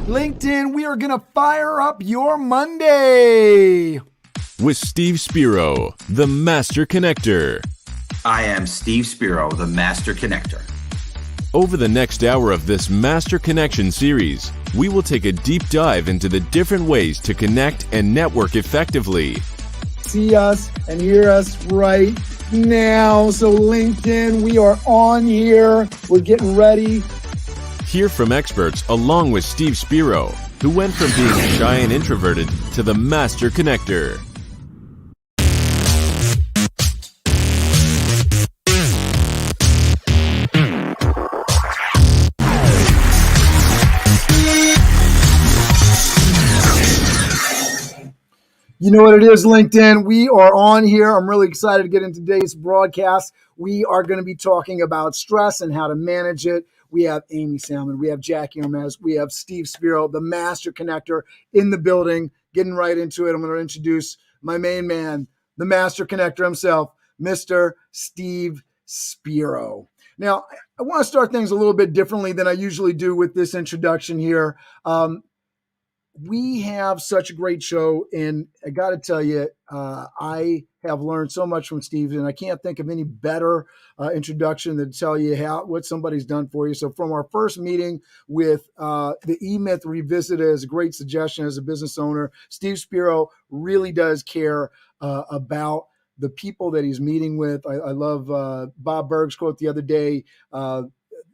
LinkedIn, we are going to fire up your Monday. With Steve Spiro, the Master Connector. I am Steve Spiro, the Master Connector. Over the next hour of this Master Connection series, we will take a deep dive into the different ways to connect and network effectively. See us and hear us right now. So LinkedIn, we are on here. We're getting ready. Hear from experts along with Steve Spiro, who went from being shy and introverted to the Master Connector. You know what it is, LinkedIn. We are on here. I'm really excited to get into today's broadcast. We are going to be talking about stress and how to manage it. We have Amy Salman, we have Jackie Hermes, we have Steve Spiro, the Master Connector in the building. Getting right into it, I'm going to introduce my main man, the Master Connector himself, Mr. Steve Spiro. Now, I want to start things a little bit differently than I usually do with this introduction here. We have such a great show, and I got to tell you, I have learned so much from Steve, and I can't think of any better introduction than to tell you what somebody's done for you. So from our first meeting with the E-Myth Revisited as a great suggestion as a business owner, Steve Spiro really does care about the people that he's meeting with. I love Bob Berg's quote the other day,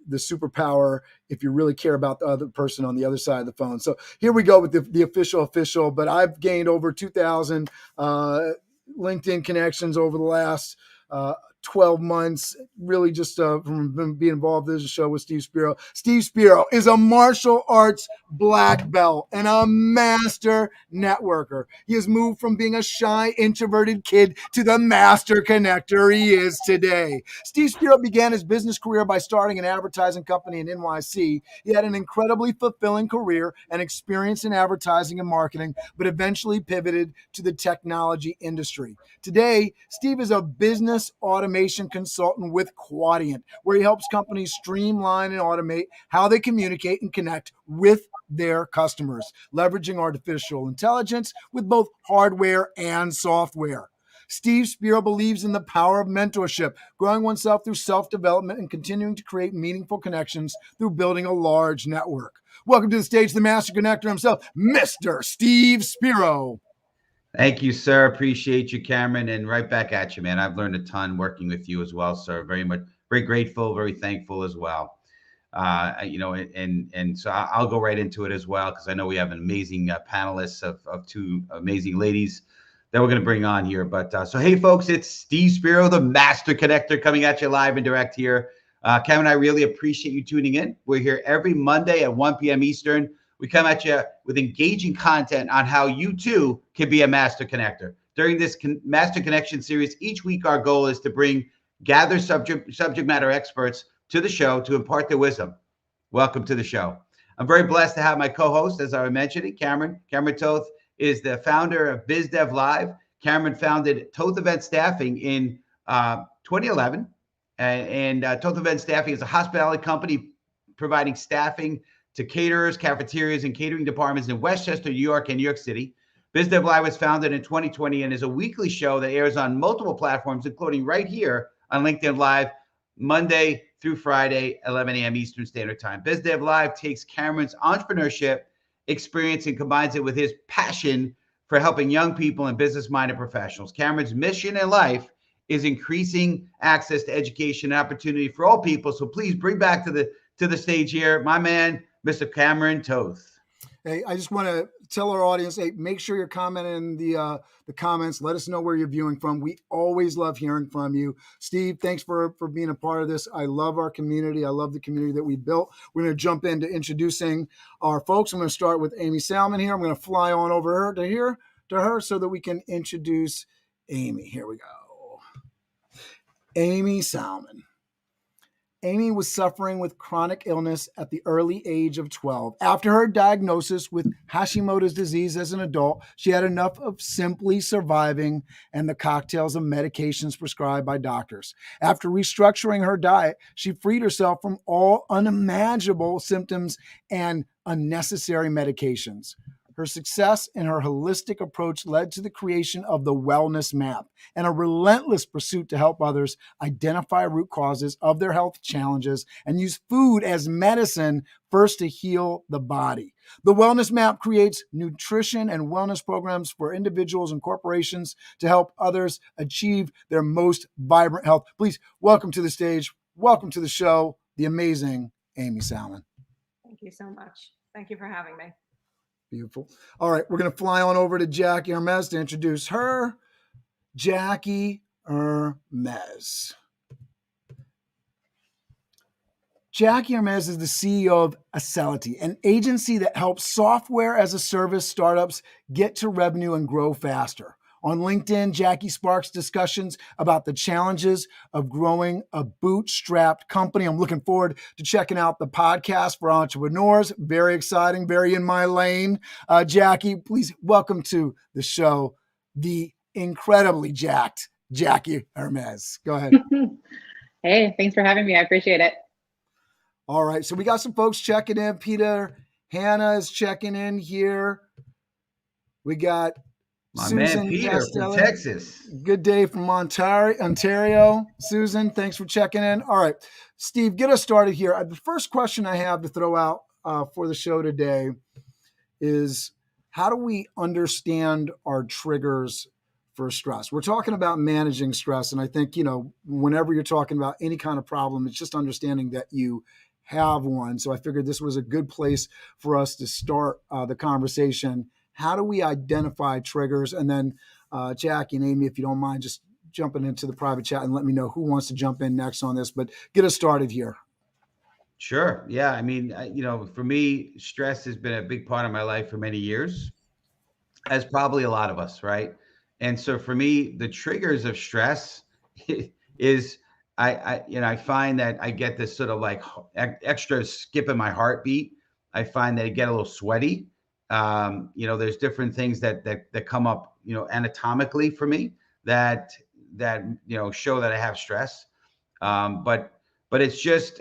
the superpower if you really care about the other person on the other side of the phone. So here we go with the official, but I've gained over 2,000 LinkedIn connections over the last 12 months, really just from being involved in the show with Steve Spiro. Steve Spiro is a martial arts black belt and a master networker. He has moved from being a shy, introverted kid to the Master Connector he is today. Steve Spiro began his business career by starting an advertising company in NYC. He had an incredibly fulfilling career and experience in advertising and marketing, but eventually pivoted to the technology industry. Today, Steve is a business automation consultant with Quadient, where he helps companies streamline and automate how they communicate and connect with their customers, leveraging artificial intelligence with both hardware and software. Steve Spiro believes in the power of mentorship, growing oneself through self-development and continuing to create meaningful connections through building a large network. Welcome to the stage, the Master Connector himself, Mr. Steve Spiro. Thank you, sir. Appreciate you, Cameron, and right back at you, man. I've learned a ton working with you as well, sir. Very grateful, very thankful as well. And so I'll go right into it as well, because I know we have an amazing panelists of two amazing ladies that we're going to bring on here. But so, hey, folks, it's Steve Spiro, the Master Connector, coming at you live and direct here. Cameron, I really appreciate you tuning in. We're here every Monday at 1 p.m. Eastern. We come at you with engaging content on how you too can be a Master Connector. During this Master Connection series, each week our goal is to gather subject matter experts to the show to impart their wisdom. Welcome to the show. I'm very blessed to have my co-host, as I mentioned, Cameron Toth is the founder of BizDev Live. Cameron founded Toth Event Staffing in 2011, and Toth Event Staffing is a hospitality company providing staffing to caterers, cafeterias, and catering departments in Westchester, New York, and New York City. BizDev Live was founded in 2020 and is a weekly show that airs on multiple platforms, including right here on LinkedIn Live, Monday through Friday, 11 a.m. Eastern Standard Time. BizDev Live takes Cameron's entrepreneurship experience and combines it with his passion for helping young people and business-minded professionals. Cameron's mission in life is increasing access to education and opportunity for all people. So please bring back to the stage here, my man, Mr. Cameron Toth. Hey, I just want to tell our audience, hey, make sure you're commenting in the comments. Let us know where you're viewing from. We always love hearing from you. Steve, thanks for being a part of this. I love our community. I love the community that we built. We're going to jump into introducing our folks. I'm going to start with Amy Salman here. I'm going to fly on over to her so that we can introduce Amy. Here we go. Amy Salman. Amy was suffering with chronic illness at the early age of 12. After her diagnosis with Hashimoto's disease as an adult, she had enough of simply surviving and the cocktails of medications prescribed by doctors. After restructuring her diet, she freed herself from all unimaginable symptoms and unnecessary medications. Her success and her holistic approach led to the creation of the Wellness Map and a relentless pursuit to help others identify root causes of their health challenges and use food as medicine first to heal the body. The Wellness Map creates nutrition and wellness programs for individuals and corporations to help others achieve their most vibrant health. Please welcome to the stage, welcome to the show, the amazing Amy Salman. Thank you so much. Thank you for having me. Beautiful. All right, we're going to fly on over to Jackie Hermes to introduce her. Jackie Hermes. Jackie Hermes is the CEO of Acelity, an agency that helps software as a service startups get to revenue and grow faster. On LinkedIn, Jackie sparks discussions about the challenges of growing a bootstrapped company. I'm looking forward to checking out the podcast for entrepreneurs. Very exciting, very in my lane. Jackie, please welcome to the show the incredibly jacked Jackie Hermes. Go ahead. Hey, thanks for having me. I appreciate it. All right, so we got some folks checking in. Peter Hannah is checking in here. We got my Susan man Peter Castelli. from Texas. Good day from Ontario. Susan, thanks for checking in. All right, Steve, get us started here. The first question I have to throw out for the show today is, how do we understand our triggers for stress? We're talking about managing stress, and I think, whenever you're talking about any kind of problem, it's just understanding that you have one. So I figured this was a good place for us to start the conversation. How do we identify triggers? And then Jackie and Amy, if you don't mind, just jumping into the private chat and let me know who wants to jump in next on this, but get us started here. Sure. Yeah. I mean, for me, stress has been a big part of my life for many years, as probably a lot of us, right? And so for me, the triggers of stress is I find that I get this sort of like extra skip in my heartbeat. I find that I get a little sweaty. There's different things that come up, anatomically for me that show that I have stress. But it's just,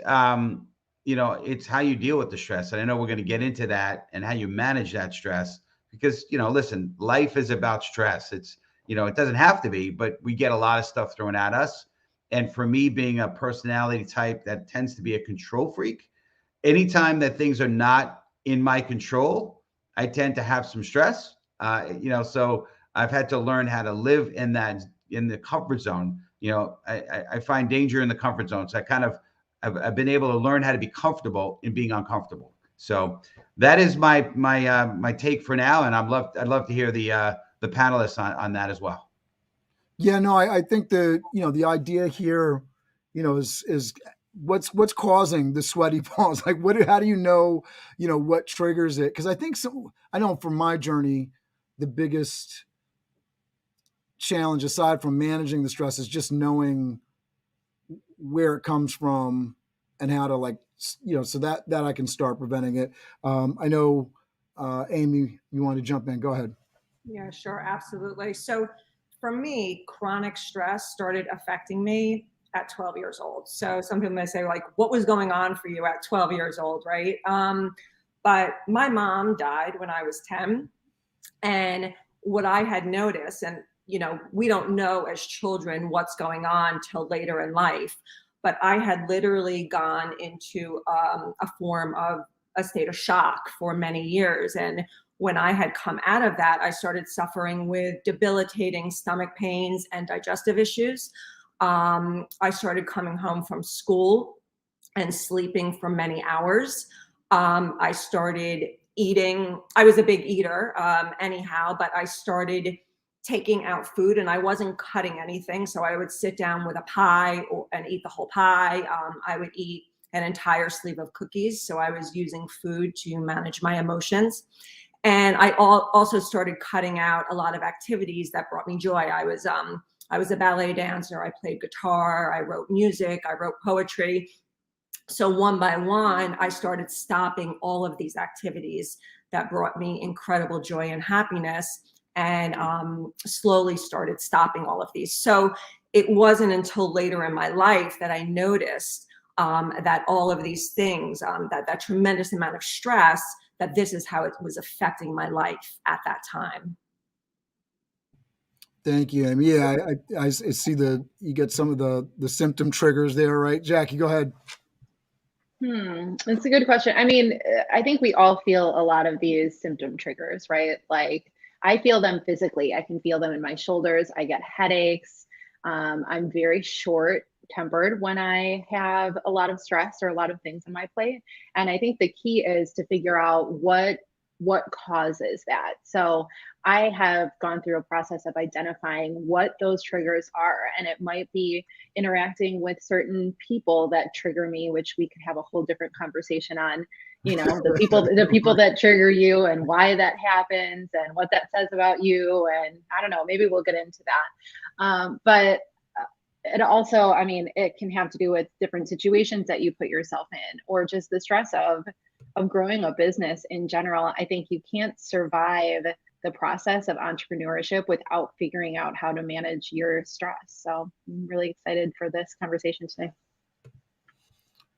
it's how you deal with the stress. And I know we're going to get into that and how you manage that stress, because, listen, life is about stress. It's, it doesn't have to be, but we get a lot of stuff thrown at us. And for me, being a personality type that tends to be a control freak, anytime that things are not in my control, I tend to have some stress, so I've had to learn how to live in the comfort zone. I find danger in the comfort zone. So I've been able to learn how to be comfortable in being uncomfortable. So that is my take for now. And I'd love to hear the panelists on that as well. Yeah, no, I think the idea here, is what's causing the sweaty palms? Like, how do you know what triggers it? Because I know from my journey, the biggest challenge, aside from managing the stress, is just knowing where it comes from and how to so that I can start preventing it. I know, Amy, you want to jump in? Go ahead. Yeah, sure. Absolutely. So for me, chronic stress started affecting me at 12 years old. So some people may say, like, what was going on for you at 12 years old, right? But my mom died when I was 10. And what I had noticed, and, we don't know as children what's going on till later in life, but I had literally gone into a form of a state of shock for many years. And when I had come out of that, I started suffering with debilitating stomach pains and digestive issues. I started coming home from school and sleeping for many hours. I started eating. I was a big eater anyhow, but I started taking out food and I wasn't cutting anything. So I would sit down with a pie and eat the whole pie. I would eat an entire sleeve of cookies. So I was using food to manage my emotions. And I also started cutting out a lot of activities that brought me joy. I was a ballet dancer. I played guitar. I wrote music. I wrote poetry. So one by one, I started stopping all of these activities that brought me incredible joy and happiness, and slowly started stopping all of these. So it wasn't until later in my life that I noticed that all of these things, that tremendous amount of stress that this is how it was affecting my life at that time. Thank you, Amy. Yeah, I see you get some of the symptom triggers there, right? Jackie, go ahead. That's a good question. I mean, I think we all feel a lot of these symptom triggers, right? Like I feel them physically. I can feel them in my shoulders. I get headaches. I'm very short tempered when I have a lot of stress or a lot of things on my plate. And I think the key is to figure out what causes that. So I have gone through a process of identifying what those triggers are, and it might be interacting with certain people that trigger me, which we could have a whole different conversation on, the people that trigger you and why that happens and what that says about you. And I don't know, maybe we'll get into that. But it also, I mean, it can have to do with different situations that you put yourself in, or just the stress of growing a business in general. I think you can't survive the process of entrepreneurship without figuring out how to manage your stress. So I'm really excited for this conversation today.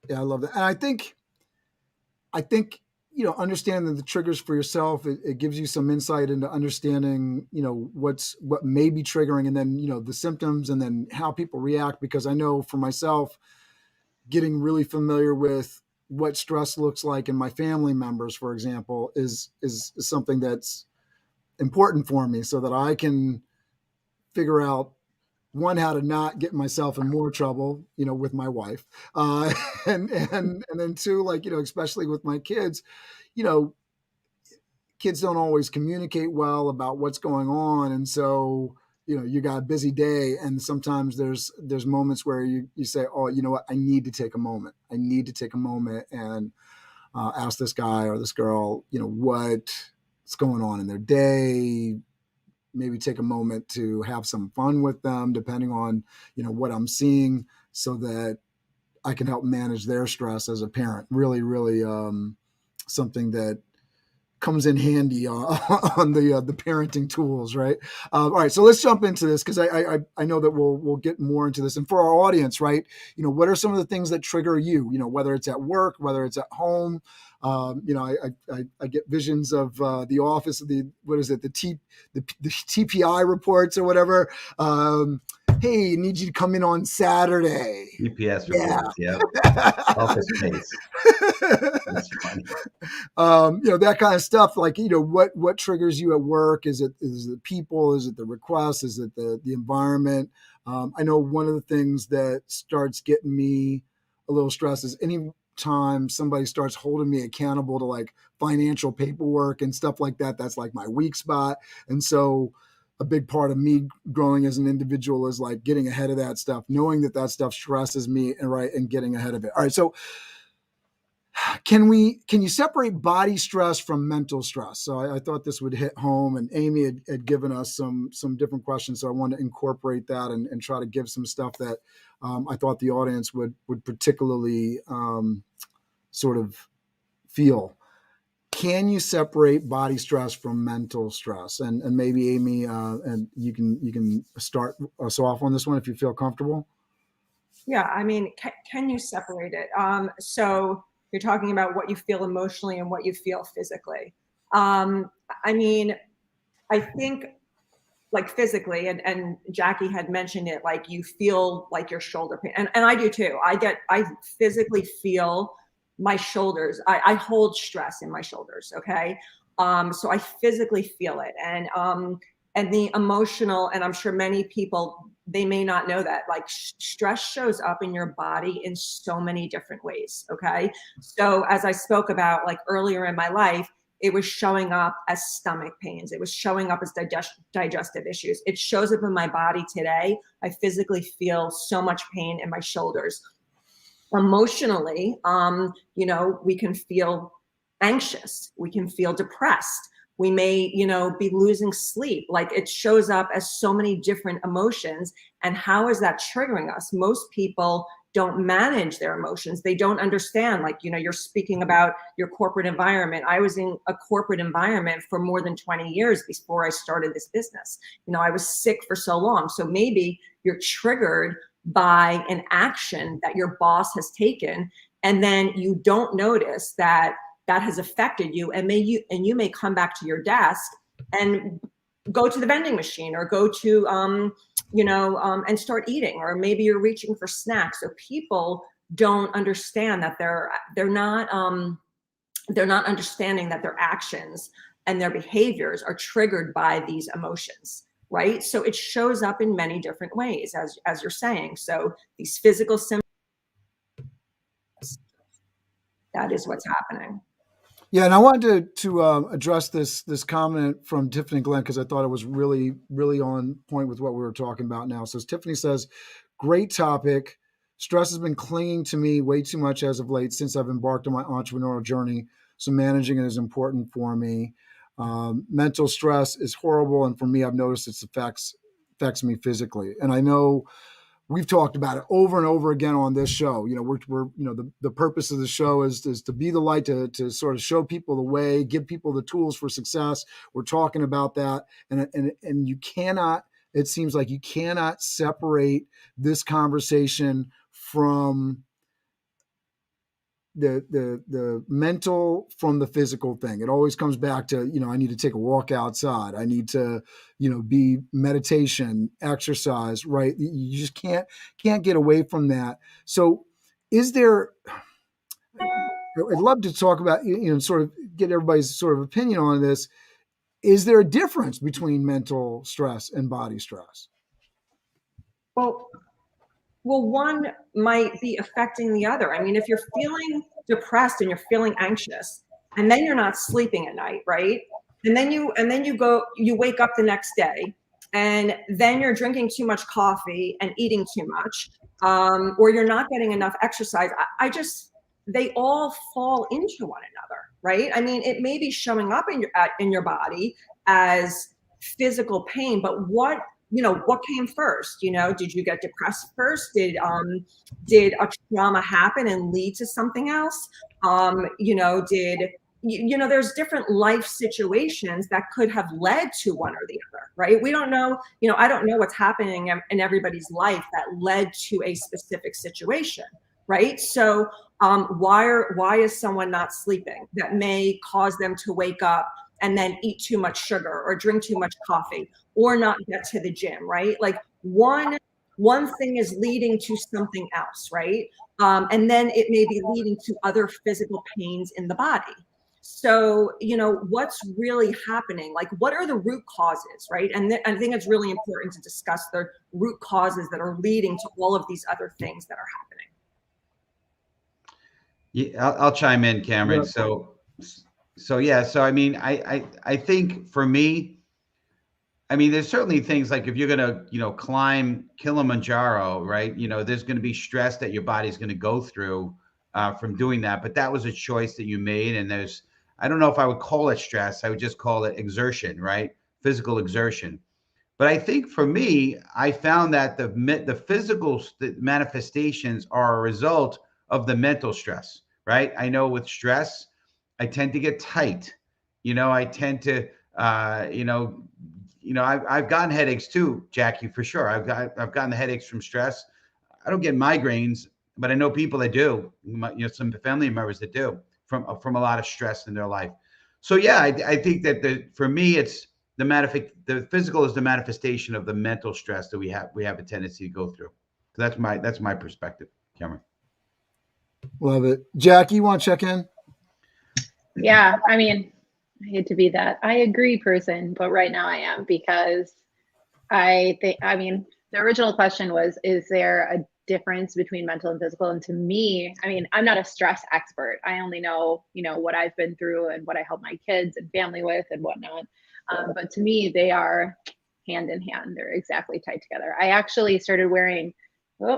Yeah, I love that. And I think, understanding the triggers for yourself, it gives you some insight into understanding, what may be triggering, and then, the symptoms, and then how people react. Because I know for myself, getting really familiar with what stress looks like in my family members, for example, is something that's important for me, so that I can figure out, one, how to not get myself in more trouble, with my wife, and then two, like, especially with my kids, kids don't always communicate well about what's going on, and so you got a busy day, and sometimes there's moments where you say, oh, you know what, I need to take a moment and ask this guy or this girl, what's going on in their day. Maybe take a moment to have some fun with them, depending on, what I'm seeing, so that I can help manage their stress as a parent. Really, really something that comes in handy on the parenting tools, right? All right, so let's jump into this, because I know that we'll get more into this. And for our audience, right, what are some of the things that trigger you? Whether it's at work, whether it's at home. I get visions of the office of the TPI reports or whatever. Hey, I need you to come in on Saturday. EPS reports, yeah. Office space. That's funny. That kind of stuff. Like, what triggers you at work? Is it people? Is it the requests? Is it the environment? I know one of the things that starts getting me a little stressed is any time somebody starts holding me accountable to like financial paperwork and stuff like that. That's like my weak spot. And so a big part of me growing as an individual is like getting ahead of that stuff, knowing that stuff stresses me, and getting ahead of it. All right. So can you separate body stress from mental stress? So I thought this would hit home, and Amy had given us some different questions. So I wanted to incorporate that and try to give some stuff that I thought the audience would particularly sort of feel. Can you separate body stress from mental stress? And maybe Amy, and you can start us off on this one if you feel comfortable. Yeah, I mean, can you separate it? So you're talking about what you feel emotionally and what you feel physically. I mean, I think like physically, and Jackie had mentioned it, like you feel like your shoulder pain, and I do too. I physically feel my shoulders. I hold stress in my shoulders. Okay. So I physically feel it. And the emotional, and I'm sure many people, they may not know that, like stress shows up in your body in so many different ways. Okay. So as I spoke about like earlier in my life, it was showing up as stomach pains. It was showing up as digestive issues. It shows up in my body today. I physically feel so much pain in my shoulders. Emotionally, we can feel anxious. We can feel depressed. We may, be losing sleep. Like it shows up as so many different emotions. And how is that triggering us? Most people don't manage their emotions. They don't understand, like, you're speaking about your corporate environment. I was in a corporate environment for more than 20 years before I started this business. I was sick for so long. So maybe you're triggered by an action that your boss has taken, and then you don't notice that that has affected you, and you may come back to your desk and go to the vending machine or go to and start eating, or maybe you're reaching for snacks. So people don't understand that they're not understanding that their actions and their behaviors are triggered by these emotions, right? So it shows up in many different ways, as you're saying. So these physical symptoms, that is what's happening. Yeah, and I wanted to address this comment from Tiffany Glenn, because I thought it was really, really on point with what we were talking about now. So Tiffany says, great topic. Stress has been clinging to me way too much as of late since I've embarked on my entrepreneurial journey. So managing it is important for me. Mental stress is horrible, and for me, I've noticed its affects me physically. And I know we've talked about it over and over again on this show. We're the purpose of the show is to be the light, to sort of show people the way, give people the tools for success. We're talking about that, and you cannot. It seems like you cannot separate this conversation from the mental from the physical thing. It always comes back to, I need to take a walk outside. I need to, be meditation, exercise, right? You just can't get away from that. So I'd love to talk about, sort of get everybody's sort of opinion on this. Is there a difference between mental stress and body stress? Well, one might be affecting the other. I mean, if you're feeling depressed and you're feeling anxious, and then you're not sleeping at night, right? And then you wake up the next day, and then you're drinking too much coffee and eating too much, or you're not getting enough exercise. They all fall into one another, right? I mean, it may be showing up in your body as physical pain, but what came first? Did you get depressed first? Did a trauma happen and lead to something else? There's different life situations that could have led to one or the other, right? We don't know, I don't know what's happening in everybody's life that led to a specific situation, right? So why is someone not sleeping? That may cause them to wake up and then eat too much sugar or drink too much coffee or not get to the gym, right? Like one thing is leading to something else, right? And then it may be leading to other physical pains in the body. So, what's really happening? Like, what are the root causes, right? And I think it's really important to discuss the root causes that are leading to all of these other things that are happening. Yeah, I'll chime in, Cameron. Yeah. So I mean, I think for me, I mean, there's certainly things like if you're gonna, climb Kilimanjaro, right? There's gonna be stress that your body's gonna go through from doing that. But that was a choice that you made, and I don't know if I would call it stress. I would just call it exertion, right? Physical exertion. But I think for me, I found that the physical manifestations are a result of the mental stress, right? I know with stress, I tend to get tight. I tend to, I've gotten headaches too, Jackie, for sure. I've gotten the headaches from stress. I don't get migraines, but I know people that do. Some family members that do from a lot of stress in their life. So yeah, I think that for me, it's the physical is the manifestation of the mental stress that we have a tendency to go through. So that's my perspective, Cameron. Love it. Jackie, you want to check in? Yeah, I mean, I hate to be that I agree person, but right now I am, because the original question was, is there a difference between mental and physical? And to me, I mean, I'm not a stress expert. I only know, what I've been through and what I help my kids and family with and whatnot. But to me, they are hand in hand. They're exactly tied together. I actually started wearing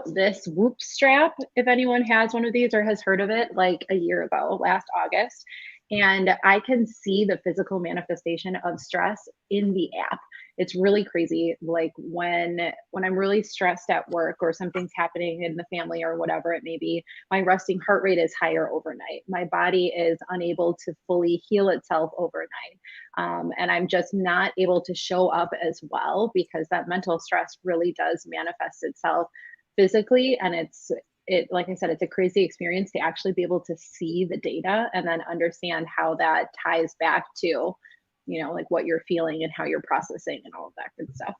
this Whoop strap, if anyone has one of these or has heard of it, like a year ago, last August. And I can see the physical manifestation of stress in the app. It's really crazy. Like when I'm really stressed at work or something's happening in the family or whatever it may be, my resting heart rate is higher overnight. My body is unable to fully heal itself overnight. And I'm just not able to show up as well, because that mental stress really does manifest itself physically, and like I said, it's a crazy experience to actually be able to see the data and then understand how that ties back to, like what you're feeling and how you're processing and all of that good stuff.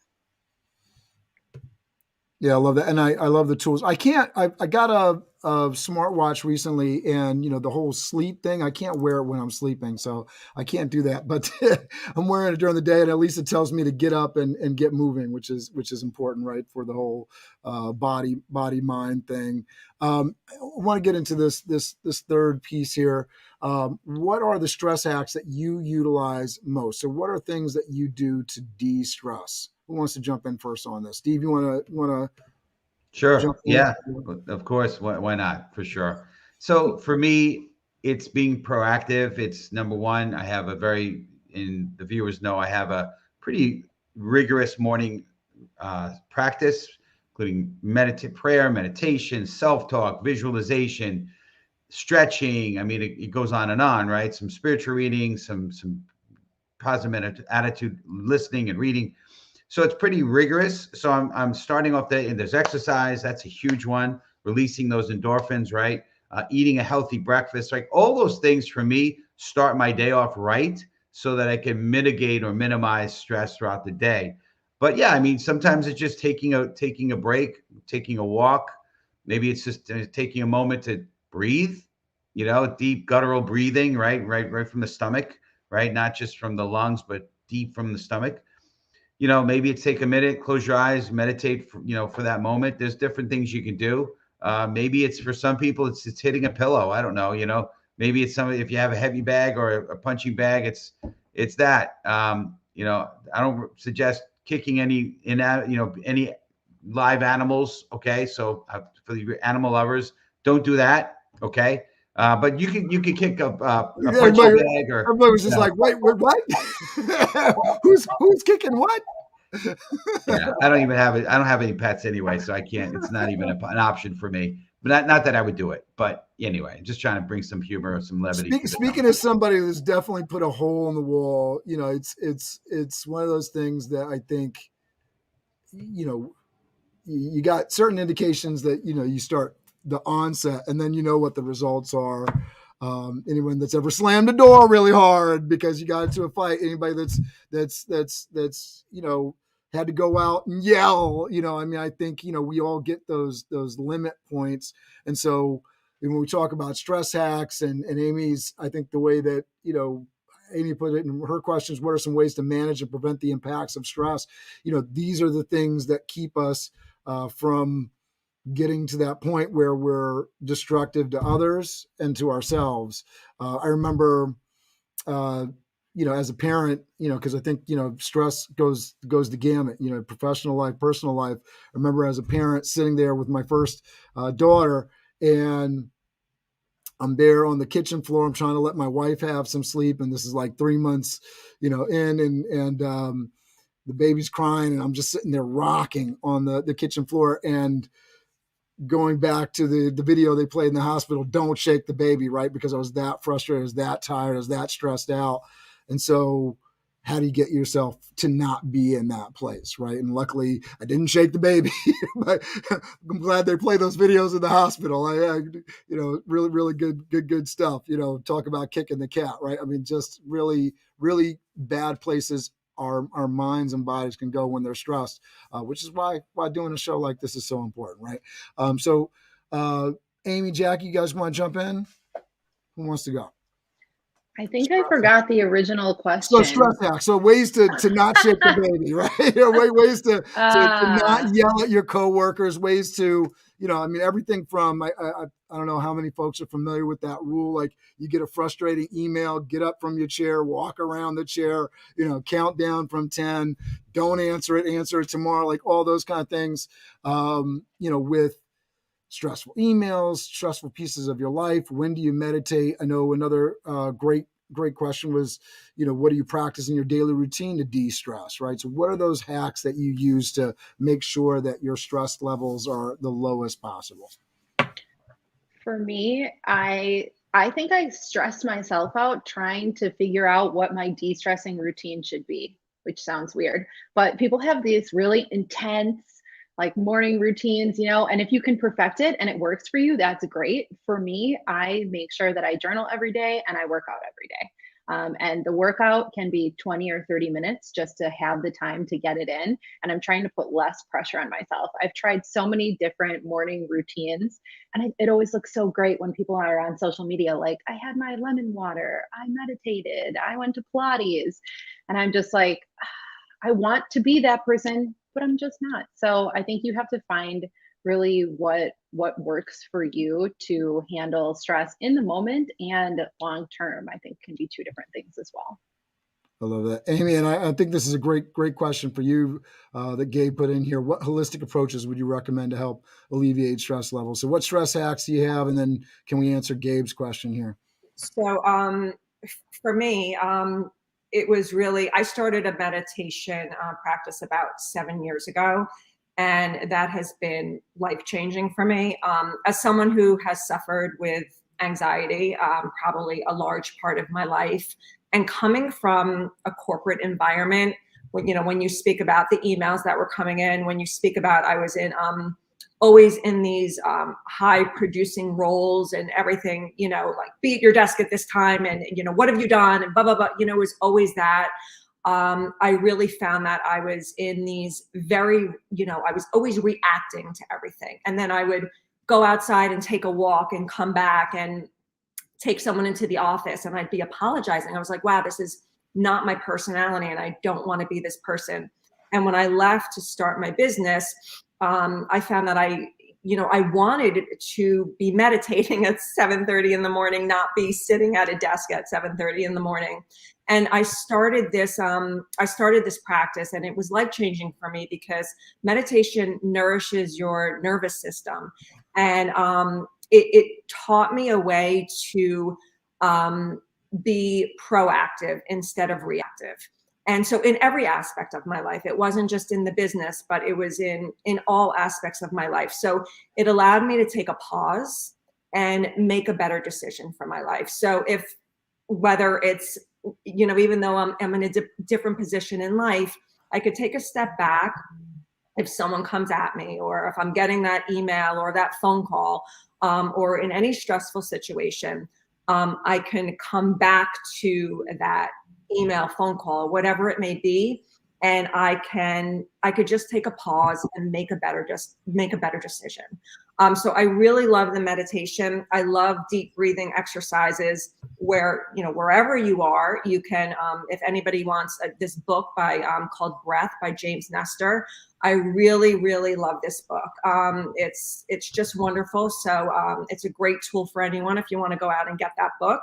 Yeah, I love that. And I love the tools. I got a smartwatch recently, and the whole sleep thing, I can't wear it when I'm sleeping. So I can't do that, but I'm wearing it during the day, and at least it tells me to get up and get moving, which is important, right? For the whole body mind thing. I want to get into this third piece here. What are the stress hacks that you utilize most? So what are things that you do to de-stress? Who wants to jump in first on this? Steve, you want to Sure. jump in? Yeah, of course. Why not? For sure. So for me, it's being proactive. It's number one. I have and the viewers know, I have a pretty rigorous morning practice, including prayer, meditation, self-talk, visualization, stretching. I mean, it goes on and on, right? Some spiritual reading, some positive attitude, listening and reading. So it's pretty rigorous. So I'm starting off and there's exercise. That's a huge one. Releasing those endorphins, right? Eating a healthy breakfast, like all those things for me start my day off right, so that I can mitigate or minimize stress throughout the day. But yeah, I mean, sometimes it's just taking a break, taking a walk. Maybe it's just taking a moment to breathe, deep guttural breathing, right from the stomach, right? Not just from the lungs, but deep from the stomach. Maybe it's take a minute, close your eyes, meditate for that moment. There's different things you can do. Maybe it's, for some people, it's hitting a pillow. I don't know. Maybe it's if you have a heavy bag or a punching bag, it's that. I don't suggest kicking any live animals. Okay. So for the animal lovers, don't do that. Okay. But you can kick a punching bag, or everybody was just like, wait, what? who's kicking what? Yeah, I don't have any pets anyway, so I can't. It's not even an option for me. But not that I would do it. But anyway, I'm just trying to bring some humor or some levity. Speaking as somebody who's definitely put a hole in the wall, it's one of those things that I think, you got certain indications that you start the onset, and then what the results are. Anyone that's ever slammed a door really hard because you got into a fight, anybody that's had to go out and yell, I mean, I think we all get those limit points. And so when we talk about stress hacks, and Amy's, I think the way that Amy put it in her questions, what are some ways to manage and prevent the impacts of stress? These are the things that keep us from getting to that point where we're destructive to others and to ourselves. I remember, as a parent, because I think, stress goes the gamut, professional life, personal life. I remember as a parent sitting there with my first daughter, and I'm there on the kitchen floor. I'm trying to let my wife have some sleep. And this is like 3 months, in, and the baby's crying, and I'm just sitting there rocking on the kitchen floor, and going back to the video they played in the hospital, don't shake the baby, right? Because I was that frustrated, I was that tired, I was that stressed out. And so how do you get yourself to not be in that place, right? And luckily I didn't shake the baby, but I'm glad they play those videos in the hospital. I really, really good stuff, talk about kicking the cat, right? I mean, just really, really bad places our minds and bodies can go when they're stressed, which is why doing a show like this is so important, right? So Amy, Jackie, you guys want to jump in? Who wants to go? I think I forgot the original question. So stress hacks. So ways to not shake the baby, right? Ways to not yell at your coworkers. Ways to, I mean, everything from I don't know how many folks are familiar with that rule. Like, you get a frustrating email, get up from your chair, walk around the chair, count down from 10. Don't answer it. Answer it tomorrow. Like all those kind of things. With stressful emails, stressful pieces of your life. When do you meditate? I know another great question was, what do you practice in your daily routine to de-stress, right? So what are those hacks that you use to make sure that your stress levels are the lowest possible? For me, I think I stress myself out trying to figure out what my de-stressing routine should be, which sounds weird, but people have these really intense like morning routines, and if you can perfect it and it works for you, that's great. For me, I make sure that I journal every day and I work out every day. And the workout can be 20 or 30 minutes just to have the time to get it in. And I'm trying to put less pressure on myself. I've tried so many different morning routines, and it always looks so great when people are on social media like, I had my lemon water, I meditated, I went to Pilates. And I'm just like, I want to be that person, but I'm just not. So I think you have to find really what works for you to handle stress in the moment, and long term, I think, can be two different things as well. I love that, Amy. And I think this is a great question for you that Gabe put in here. What holistic approaches would you recommend to help alleviate stress levels? So what stress hacks do you have? And then can we answer Gabe's question here? So for me, it was really, I started a meditation practice about 7 years ago, and that has been life-changing for me. As someone who has suffered with anxiety, probably a large part of my life, and coming from a corporate environment, when you speak about the emails that were coming in, when you speak about, I was in always in these high producing roles and everything, like be at your desk at this time and, what have you done and blah, blah, blah, it was always that. I really found that I was in these very, I was always reacting to everything. And then I would go outside and take a walk and come back and take someone into the office and I'd be apologizing. I was like, wow, this is not my personality and I don't want to be this person. And when I left to start my business, I found that I wanted to be meditating at 7:30 in the morning, not be sitting at a desk at 7:30 in the morning. And I started this practice, and it was life-changing for me because meditation nourishes your nervous system. And it taught me a way to be proactive instead of reactive. And so in every aspect of my life, it wasn't just in the business, but it was in all aspects of my life. So it allowed me to take a pause and make a better decision for my life. So whether it's, even though I'm in a different position in life, I could take a step back if someone comes at me, or if I'm getting that email or that phone call, or in any stressful situation, I can come back to that email, phone call, whatever it may be, and I could just take a pause and make a better decision. So I really love the meditation. I love deep breathing exercises where, wherever you are, you can, if anybody wants this book called Breath by James Nestor, I really, really love this book. It's just wonderful. So it's a great tool for anyone if you want to go out and get that book.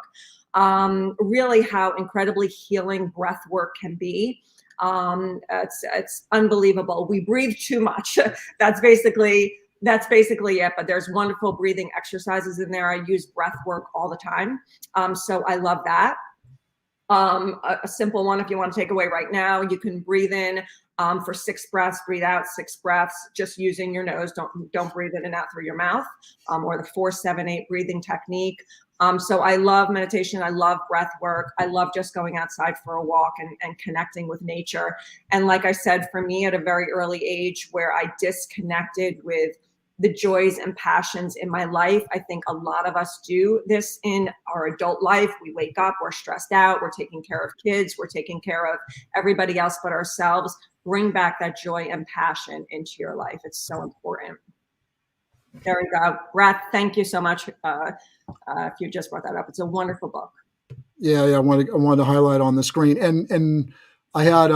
Really how incredibly healing breath work can be. It's unbelievable. We breathe too much. That's basically it, but there's wonderful breathing exercises in there. I use breath work all the time. So I love that. A simple one, if you want to take away right now, you can breathe in for 6 breaths, breathe out 6 breaths, just using your nose. Don't breathe in and out through your mouth, or the 4-7-8 breathing technique. So I love meditation. I love breath work. I love just going outside for a walk and connecting with nature. And like I said, for me at a very early age where I disconnected with the joys and passions in my life, I think a lot of us do this in our adult life. We wake up, we're stressed out, we're taking care of kids, we're taking care of everybody else but ourselves. Bring back that joy and passion into your life. It's so important. There we go. Breath, thank you so much. If you just brought that up, it's a wonderful book. Yeah. I wanted to highlight on the screen, and I had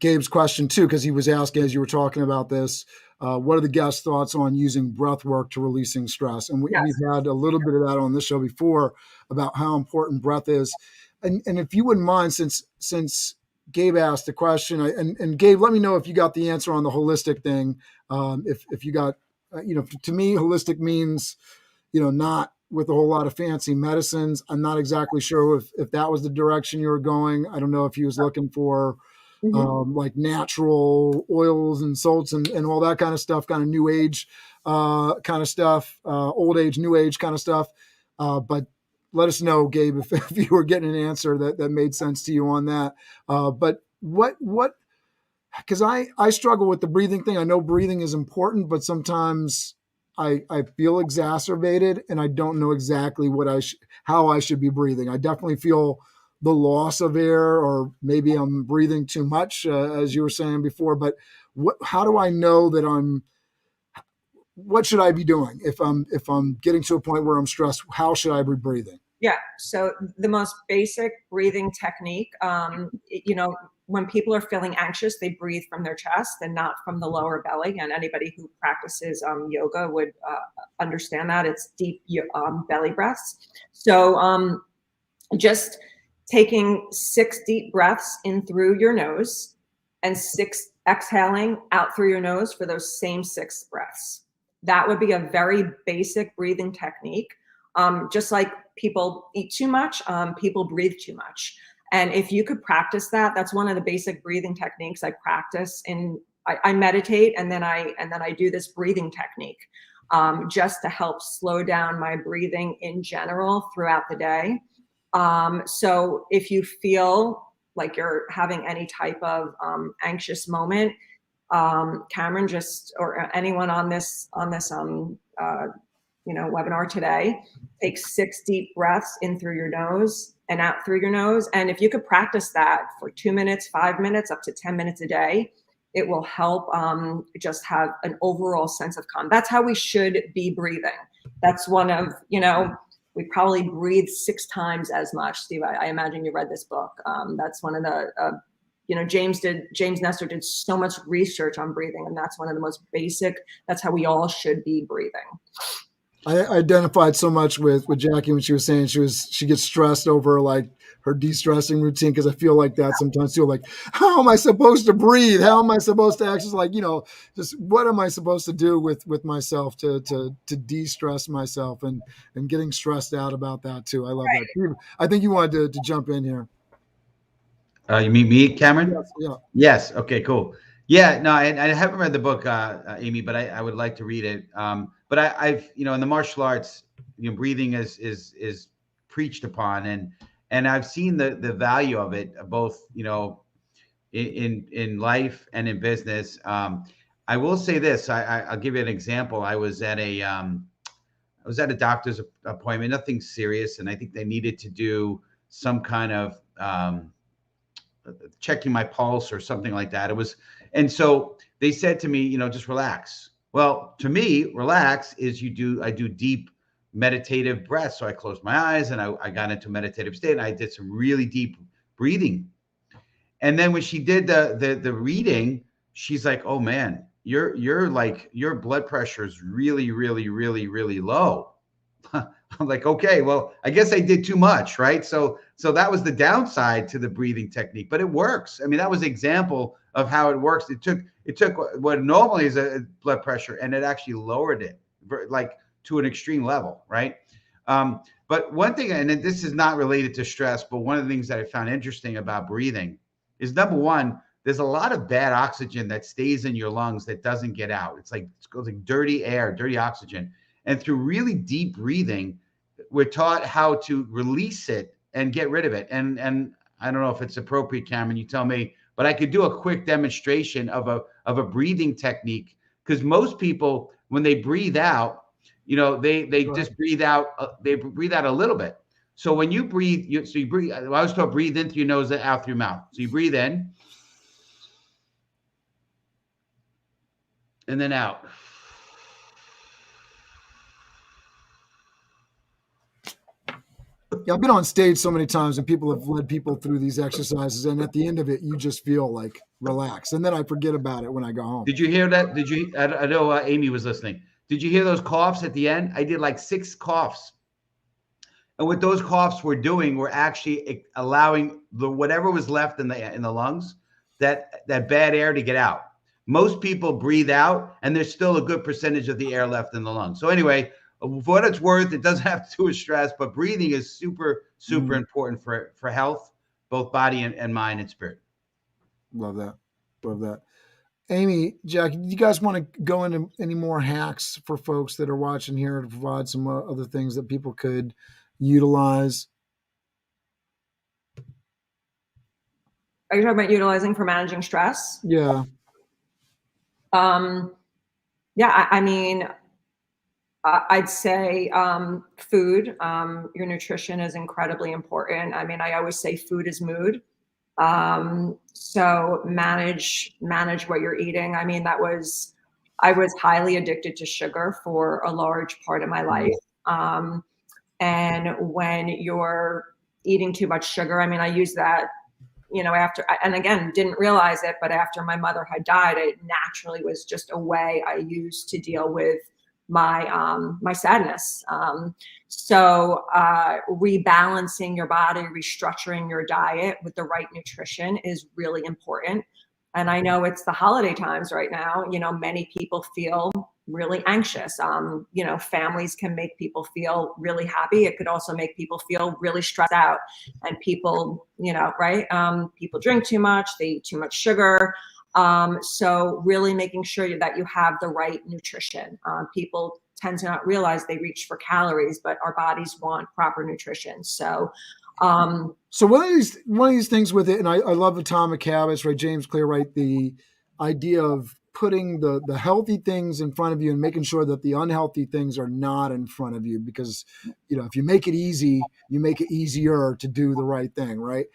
Gabe's question too, because he was asking as you were talking about this, what are the guest thoughts on using breath work to releasing stress? And we've had a little bit of that on this show before about how important breath is. And if you wouldn't mind, since Gabe asked the question, and Gabe, let me know if you got the answer on the holistic thing. If you got, to me, holistic means, not with a whole lot of fancy medicines. I'm not exactly sure if that was the direction you were going. I don't know if he was looking for like natural oils and salts and all that kind of stuff, kind of new age kind of stuff, old age, new age kind of stuff. But let us know, Gabe, if you were getting an answer that made sense to you on that. But what because I struggle with the breathing thing. I know breathing is important, but sometimes I feel exacerbated and I don't know exactly how I should be breathing. I definitely feel the loss of air, or maybe I'm breathing too much, as you were saying before. But how do I know that what should I be doing if I'm getting to a point where I'm stressed? How should I be breathing? Yeah. So the most basic breathing technique, when people are feeling anxious, they breathe from their chest and not from the lower belly. And anybody who practices yoga would understand that. It's deep belly breaths. So just taking 6 deep breaths in through your nose and 6 exhaling out through your nose for those same 6 breaths. That would be a very basic breathing technique. Just like people eat too much, people breathe too much. And if you could practice that, that's one of the basic breathing techniques I practice. I meditate, and then I do this breathing technique just to help slow down my breathing in general throughout the day. So if you feel like you're having any type of anxious moment, Cameron, or anyone on this webinar today, take 6 deep breaths in through your nose and out through your nose. And if you could practice that for 2 minutes, 5 minutes, up to 10 minutes a day, it will help just have an overall sense of calm. That's how we should be breathing. That's one of, we probably breathe 6 times as much. Steve, I imagine you read this book. That's one of the, James Nestor did so much research on breathing, and that's one of the most basic, that's how we all should be breathing. I identified so much with Jackie when she was saying she gets stressed over like her de-stressing routine, because I feel like that sometimes too. Like, how am I supposed to breathe? How am I supposed to actually, like, just what am I supposed to do with myself to de-stress myself, and getting stressed out about that too. I love that. I think you wanted to jump in here. You mean me, Cameron? Yes, yeah. Yes. Okay, cool. Yeah, no, I haven't read the book, Amy, but I would like to read it. But I've, in the martial arts, breathing is preached upon, and I've seen the value of it, both, in life and in business. I will say this. I'll give you an example. I was at a doctor's appointment, nothing serious, and I think they needed to do some kind of checking my pulse or something like that. And so they said to me, just relax. Well, to me, relax is I do deep meditative breaths. So I closed my eyes and I got into a meditative state, and I did some really deep breathing. And then when she did the reading, she's like, "Oh man, your blood pressure is really, really, really, really low." I'm like, okay, well, I guess I did too much, right? So that was the downside to the breathing technique, but it works. I mean, that was an example of how it works. It took what normally is a blood pressure, and it actually lowered it like to an extreme level, right? But one thing, and this is not related to stress, but one of the things that I found interesting about breathing is, number one, there's a lot of bad oxygen that stays in your lungs that doesn't get out. It's goes like dirty air, dirty oxygen. And through really deep breathing, we're taught how to release it and get rid of it. And I don't know if it's appropriate, Cameron, you tell me, but I could do a quick demonstration of a breathing technique, because most people, when they breathe out, they just breathe out. They breathe out a little bit. So when you breathe, you breathe. I was taught breathe in through your nose and out through your mouth. So you breathe in and then out. Yeah, I've been on stage so many times, and people have led people through these exercises, and at the end of it, you just feel like relaxed, and then I forget about it when I go home. Did you hear that? I know Amy was listening. Did you hear those coughs at the end? I did like 6 coughs. And what those coughs were doing were actually allowing whatever was left in the lungs, that bad air, to get out. Most people breathe out, and there's still a good percentage of the air left in the lungs. So anyway, for what it's worth, it doesn't have to do with stress, but breathing is super, super important for health, both body and mind and spirit. Love that. Love that. Amy, Jackie, do you guys want to go into any more hacks for folks that are watching here to provide some other things that people could utilize? Are you talking about utilizing for managing stress? Yeah. Yeah, I mean, I'd say food. Your nutrition is incredibly important. I mean, I always say food is mood. So manage what you're eating. I mean, I was highly addicted to sugar for a large part of my life. And when you're eating too much sugar, I mean, I use that, after, and again, didn't realize it, but after my mother had died, it naturally was just a way I used to deal with my sadness. So rebalancing your body, restructuring your diet with the right nutrition is really important. And I know it's the holiday times right now. Many people feel really anxious. Families can make people feel really happy. It could also make people feel really stressed out. And people, right? People drink too much. They eat too much sugar. So really making sure that you have the right nutrition. People tend to not realize they reach for calories, but our bodies want proper nutrition. So one of these things with it, and I love Atomic Habits, right? James Clear, right? The idea of putting the healthy things in front of you and making sure that the unhealthy things are not in front of you, because if you make it easy, you make it easier to do the right thing, right?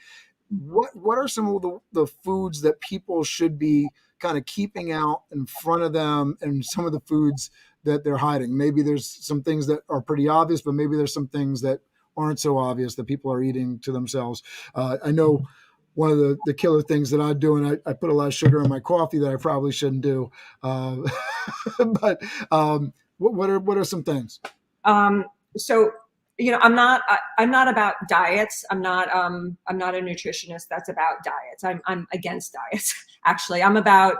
What are some of the foods that people should be kind of keeping out in front of them, and some of the foods that they're hiding? Maybe there's some things that are pretty obvious, but maybe there's some things that aren't so obvious that people are eating to themselves. I know one of the killer things that I do, and I put a lot of sugar in my coffee that I probably shouldn't do. But what are some things? So I'm not about diets. I'm not a nutritionist that's about diets. I'm against diets. Actually, I'm about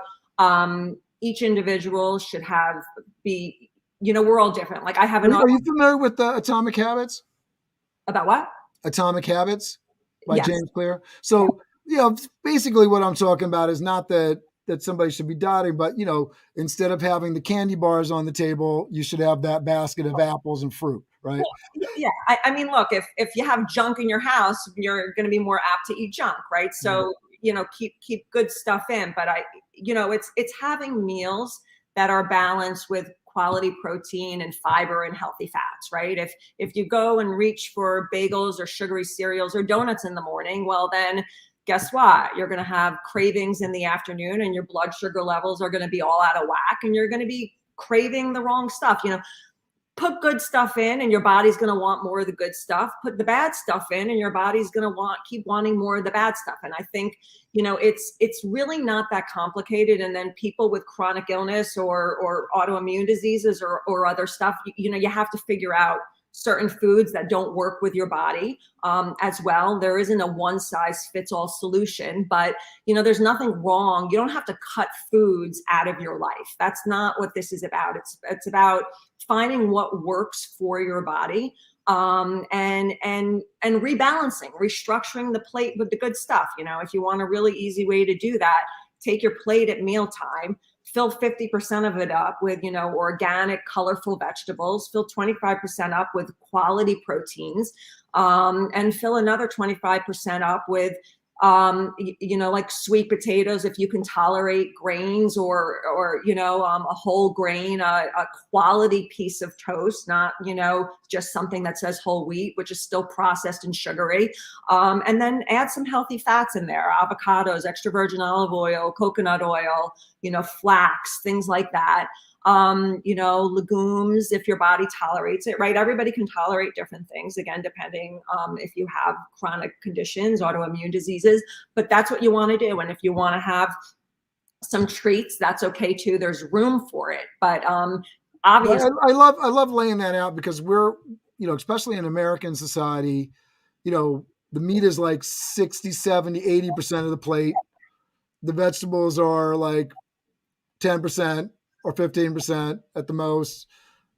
each individual should we're all different. Like I have Are you familiar with Atomic Habits? About what? Atomic Habits by Yes. James Clear. So, basically what I'm talking about is not that somebody should be dieting, but, instead of having the candy bars on the table, you should have that basket of apples and fruit, right? Well, yeah. I mean, look, if you have junk in your house, you're going to be more apt to eat junk, right? So, keep good stuff in. But it's having meals that are balanced with quality protein and fiber and healthy fats, right? If you go and reach for bagels or sugary cereals or donuts in the morning, well, then guess what? You're going to have cravings in the afternoon, and your blood sugar levels are going to be all out of whack, and you're going to be craving the wrong stuff. Put good stuff in, and your body's going to want more of the good stuff. Put the bad stuff in, and your body's going to keep wanting more of the bad stuff. And I think, it's really not that complicated. And then people with chronic illness or autoimmune diseases or other stuff, you have to figure out certain foods that don't work with your body as well. There isn't a one size fits all solution, but there's nothing wrong. You don't have to cut foods out of your life. That's not what this is about. It's about finding what works for your body and rebalancing, restructuring the plate with the good stuff. If you want a really easy way to do that, take your plate at mealtime, fill 50% of it up with, organic, colorful vegetables, fill 25% up with quality proteins, and fill another 25% up with, like sweet potatoes, if you can tolerate grains, or a whole grain, a quality piece of toast, not, just something that says whole wheat, which is still processed and sugary. And then add some healthy fats in there, avocados, extra virgin olive oil, coconut oil, flax, things like that. Legumes, if your body tolerates it, right? Everybody can tolerate different things, again, depending if you have chronic conditions, autoimmune diseases, but that's what you want to do. And if you want to have some treats, that's okay too. There's room for it. But obviously, I love laying that out, because we're, especially in American society, the meat is like 60, 70, 80% of the plate. The vegetables are like 10% or 15% at the most.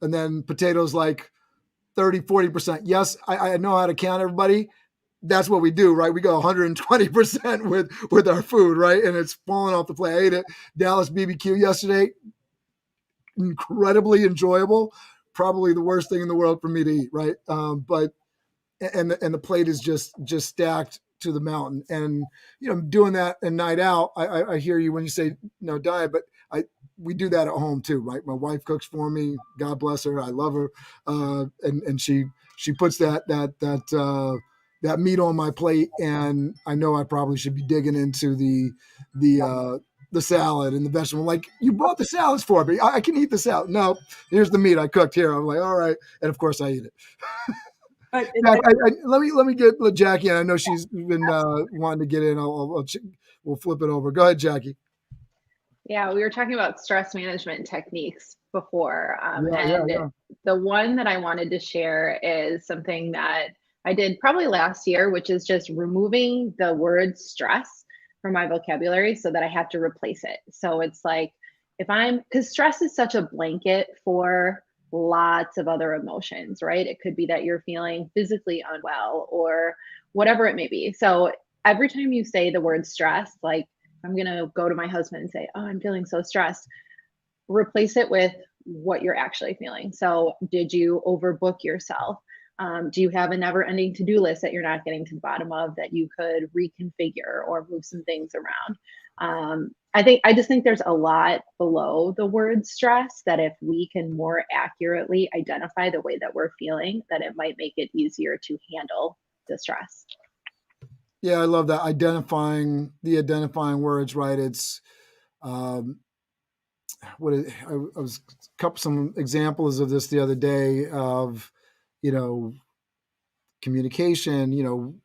And then potatoes like 30, 40%. Yes, I know how to count everybody. That's what we do, right? We go 120% with our food, right? And it's falling off the plate. I ate at Dallas BBQ yesterday. Incredibly enjoyable. Probably the worst thing in the world for me to eat, right? But the plate is just stacked to the mountain. And, doing that a night out, I hear you when you say no diet, but we do that at home too, right? My wife cooks for me. God bless her. I love her. And she puts that meat on my plate, and I know I probably should be digging into the salad and the vegetable. Like, you brought the salads for me. I can eat the salad. No, here's the meat I cooked here. I'm like, all right. And of course I eat it. But Jack, let me get Jackie in. I know she's been wanting to get in. We'll flip it over. Go ahead, Jackie. Yeah, we were talking about stress management techniques before. Yeah. The one that I wanted to share is something that I did probably last year, which is just removing the word stress from my vocabulary so that I have to replace it. So it's like, because stress is such a blanket for lots of other emotions, right? It could be that you're feeling physically unwell or whatever it may be. So every time you say the word stress, like, I'm going to go to my husband and say, oh, I'm feeling so stressed. Replace it with what you're actually feeling. So did you overbook yourself? Do you have a never ending to-do list that you're not getting to the bottom of that you could reconfigure or move some things around? I just think there's a lot below the word stress that if we can more accurately identify the way that we're feeling, that it might make it easier to handle the stress. Yeah, I love that. Identifying words, right? It's I was some examples of this the other day of, communication,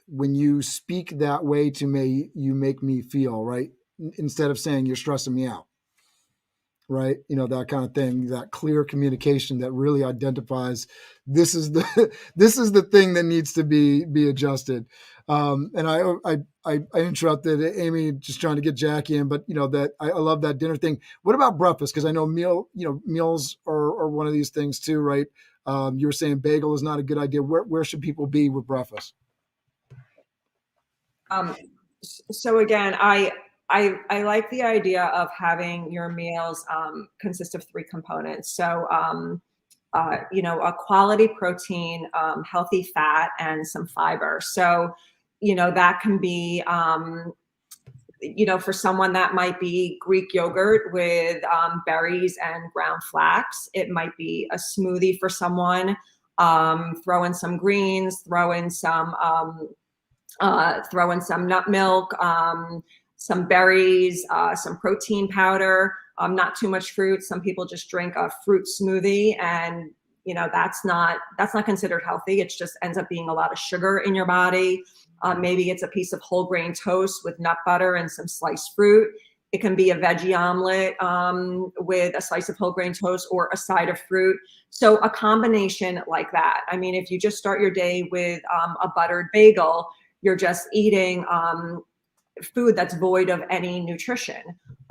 when you speak that way to me, you make me feel, right? Instead of saying you're stressing me out, right? That kind of thing, that clear communication that really identifies this is the thing that needs to be adjusted. And I interrupted Amy just trying to get Jackie in, but that I love that dinner thing. What about breakfast? Because I know meals are one of these things too, right? You were saying bagel is not a good idea. Where should people be with breakfast? So again, I like the idea of having your meals consist of 3 components. So, a quality protein, healthy fat, and some fiber. So, that can be, for someone that might be Greek yogurt with berries and ground flax. It might be a smoothie for someone. Throw in some greens, throw in some nut milk, some berries, some protein powder, not too much fruit. Some people just drink a fruit smoothie, and that's not considered healthy. It just ends up being a lot of sugar in your body. Maybe it's a piece of whole grain toast with nut butter and some sliced fruit. It can be a veggie omelet with a slice of whole grain toast or a side of fruit. So a combination like that. I mean, if you just start your day with a buttered bagel, you're just eating food that's void of any nutrition.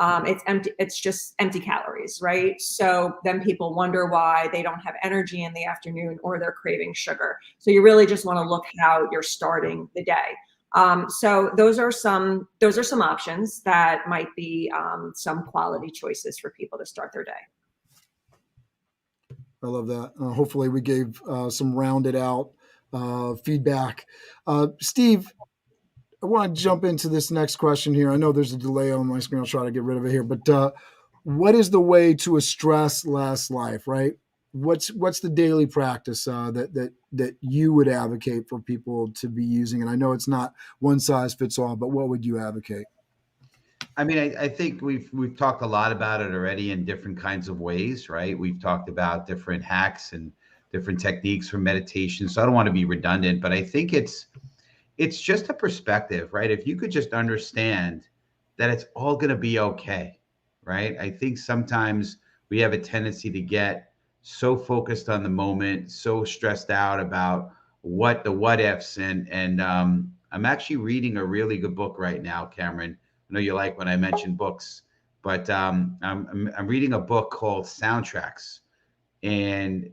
It's empty. It's just empty calories, right? So then people wonder why they don't have energy in the afternoon or they're craving sugar. So you really just want to look how you're starting the day. So those are some options that might be some quality choices for people to start their day. I love that. Hopefully we gave some rounded out feedback. Steve, I want to jump into this next question here. I know there's a delay on my screen. I'll try to get rid of it here. But what is the way to a stress-less life, right? What's the daily practice that you would advocate for people to be using? And I know it's not one size fits all, but what would you advocate? I mean, I think we've talked a lot about it already in different kinds of ways, right? We've talked about different hacks and different techniques for meditation. So I don't want to be redundant, but I think it's just a perspective, right? If you could just understand that it's all going to be okay, right? I think sometimes we have a tendency to get so focused on the moment, so stressed out about what ifs. And I'm actually reading a really good book right now, Cameron. I know you like when I mention books, but I'm reading a book called Soundtracks, and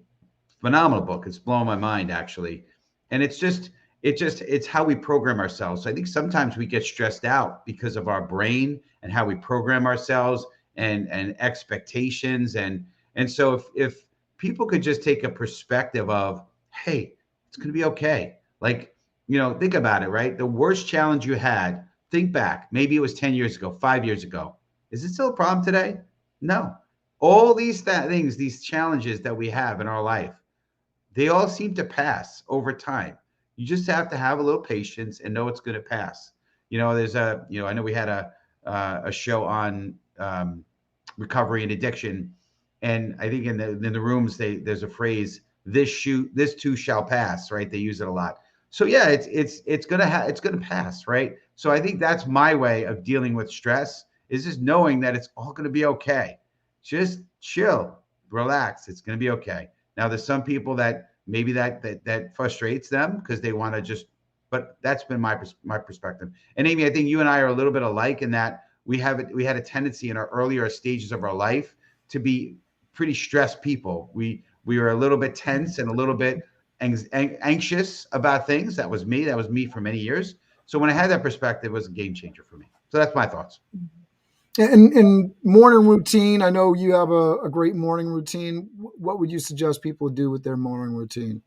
phenomenal book. It's blowing my mind, actually. And it's how we program ourselves. So I think sometimes we get stressed out because of our brain and how we program ourselves and expectations. And so if people could just take a perspective of, hey, it's going to be okay. Like, think about it, right? The worst challenge you had, think back, maybe it was 10 years ago, 5 years ago. Is it still a problem today? No. All these things, these challenges that we have in our life, they all seem to pass over time. You just have to have a little patience and know it's going to pass. There's I know we had a show on recovery and addiction, and I think in the rooms there's a phrase, this too shall pass, right? They use it a lot. So yeah, it's gonna pass, right? So I think that's my way of dealing with stress, is just knowing that it's all gonna be okay. Just chill, relax. It's gonna be okay. Now there's some people that maybe that frustrates them because they want to but that's been my perspective. And Amy, I think you and I are a little bit alike in that we had a tendency in our earlier stages of our life to be pretty stressed people. We were a little bit tense and a little bit anxious about things. That was me for many years. So when I had that perspective, it was a game changer for me. So that's my thoughts. And morning routine, I know you have a great morning routine. What would you suggest people do with their morning routine?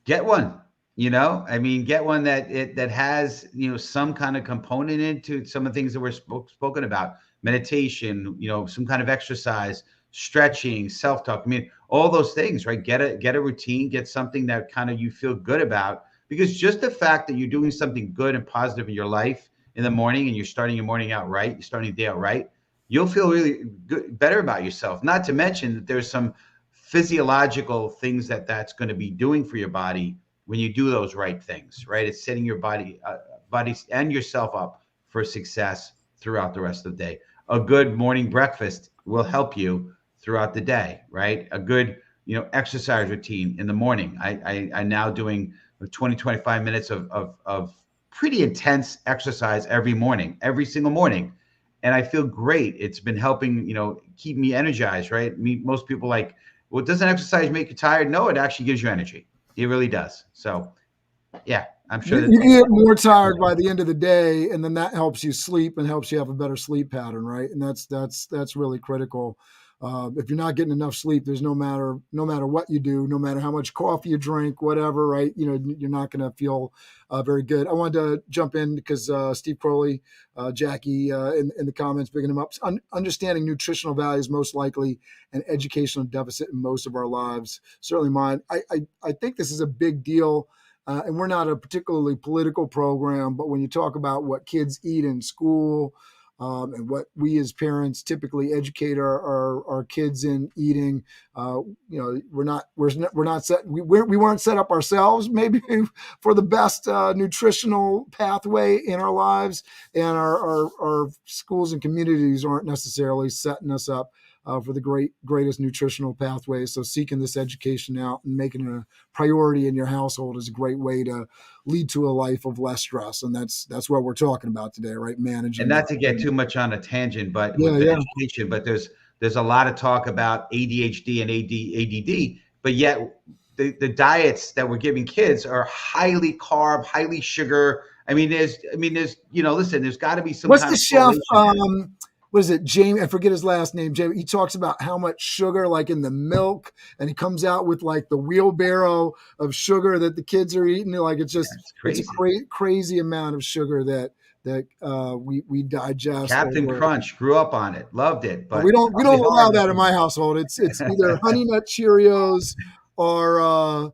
Get one. Get one that has some kind of component into some of the things that we're spoken about: meditation, some kind of exercise, stretching, self-talk. All those things, right? Get a routine, get something that kind of you feel good about, because just the fact that you're doing something good and positive in your life in the morning, and you're starting your morning out right, you're starting the day out right, you'll feel really good, better about yourself. Not to mention that there's some physiological things that's going to be doing for your body when you do those right things, right? It's setting your body and yourself up for success throughout the rest of the day. A good morning breakfast will help you throughout the day, right? A good, exercise routine in the morning. I'm now doing 20, 25 minutes of pretty intense exercise every morning, every single morning. And I feel great. It's been helping, keep me energized, right? Most people like, well, doesn't exercise make you tired? No, it actually gives you energy. It really does. So, yeah, I'm sure you get more tired by the end of the day, and then that helps you sleep and helps you have a better sleep pattern, right? And that's really critical. If you're not getting enough sleep, there's no matter what you do, no matter how much coffee you drink, whatever, right? You're not going to feel very good. I wanted to jump in because Steve Crowley, Jackie, in the comments, picking him up. Understanding nutritional values most likely an educational deficit in most of our lives. Certainly mine. I think this is a big deal. And we're not a particularly political program, but when you talk about what kids eat in school, and what we as parents typically educate our kids in eating, we're not set. We weren't set up ourselves maybe for the best nutritional pathway in our lives, and our schools and communities aren't necessarily setting us up for the greatest nutritional pathways. So seeking this education out and making it a priority in your household is a great way to lead to a life of less stress. And that's what we're talking about today, right? Managing. And not to get too much on a tangent, but with the education, but there's a lot of talk about ADHD and ADD, but yet the diets that we're giving kids are highly carb, highly sugar. Listen, there's got to be some. What's the chef? What is it, Jamie? I forget his last name. Jamie. He talks about how much sugar, like in the milk, and he comes out with like the wheelbarrow of sugar that the kids are eating. Like it's crazy. It's a crazy amount of sugar that we digest. Captain Crunch, grew up on it, loved it, but we don't allow that in my household. It's either Honey Nut Cheerios or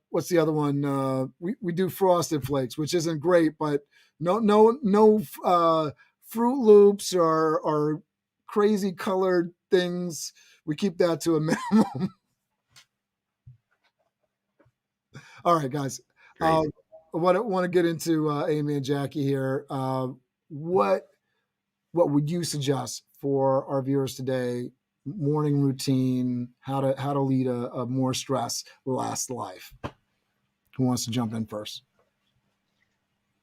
what's the other one? We do Frosted Flakes, which isn't great, but no Fruit Loops or crazy colored things. We keep that to a minimum. All right, guys. I want to get into Amy and Jackie here. What would you suggest for our viewers today? Morning routine, how to lead a more stress-less life. Who wants to jump in first?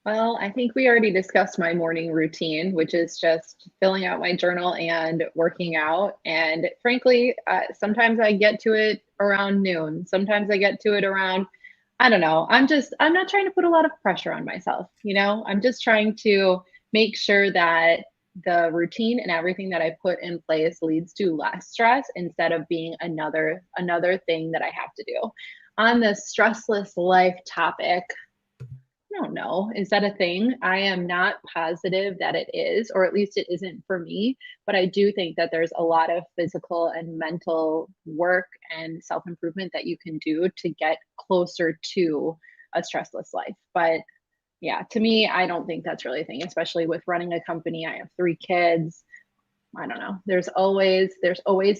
Well, I think we already discussed my morning routine, which is just filling out my journal and working out. And frankly, sometimes I get to it around noon. Sometimes I get to it around, I don't know. I'm not trying to put a lot of pressure on myself. I'm just trying to make sure that the routine and everything that I put in place leads to less stress instead of being another thing that I have to do. On the stressless life topic, I don't know. Is that a thing? I am not positive that it is, or at least it isn't for me. But I do think that there's a lot of physical and mental work and self improvement that you can do to get closer to a stressless life. But yeah, to me, I don't think that's really a thing, especially with running a company. I have 3 kids. I don't know. There's always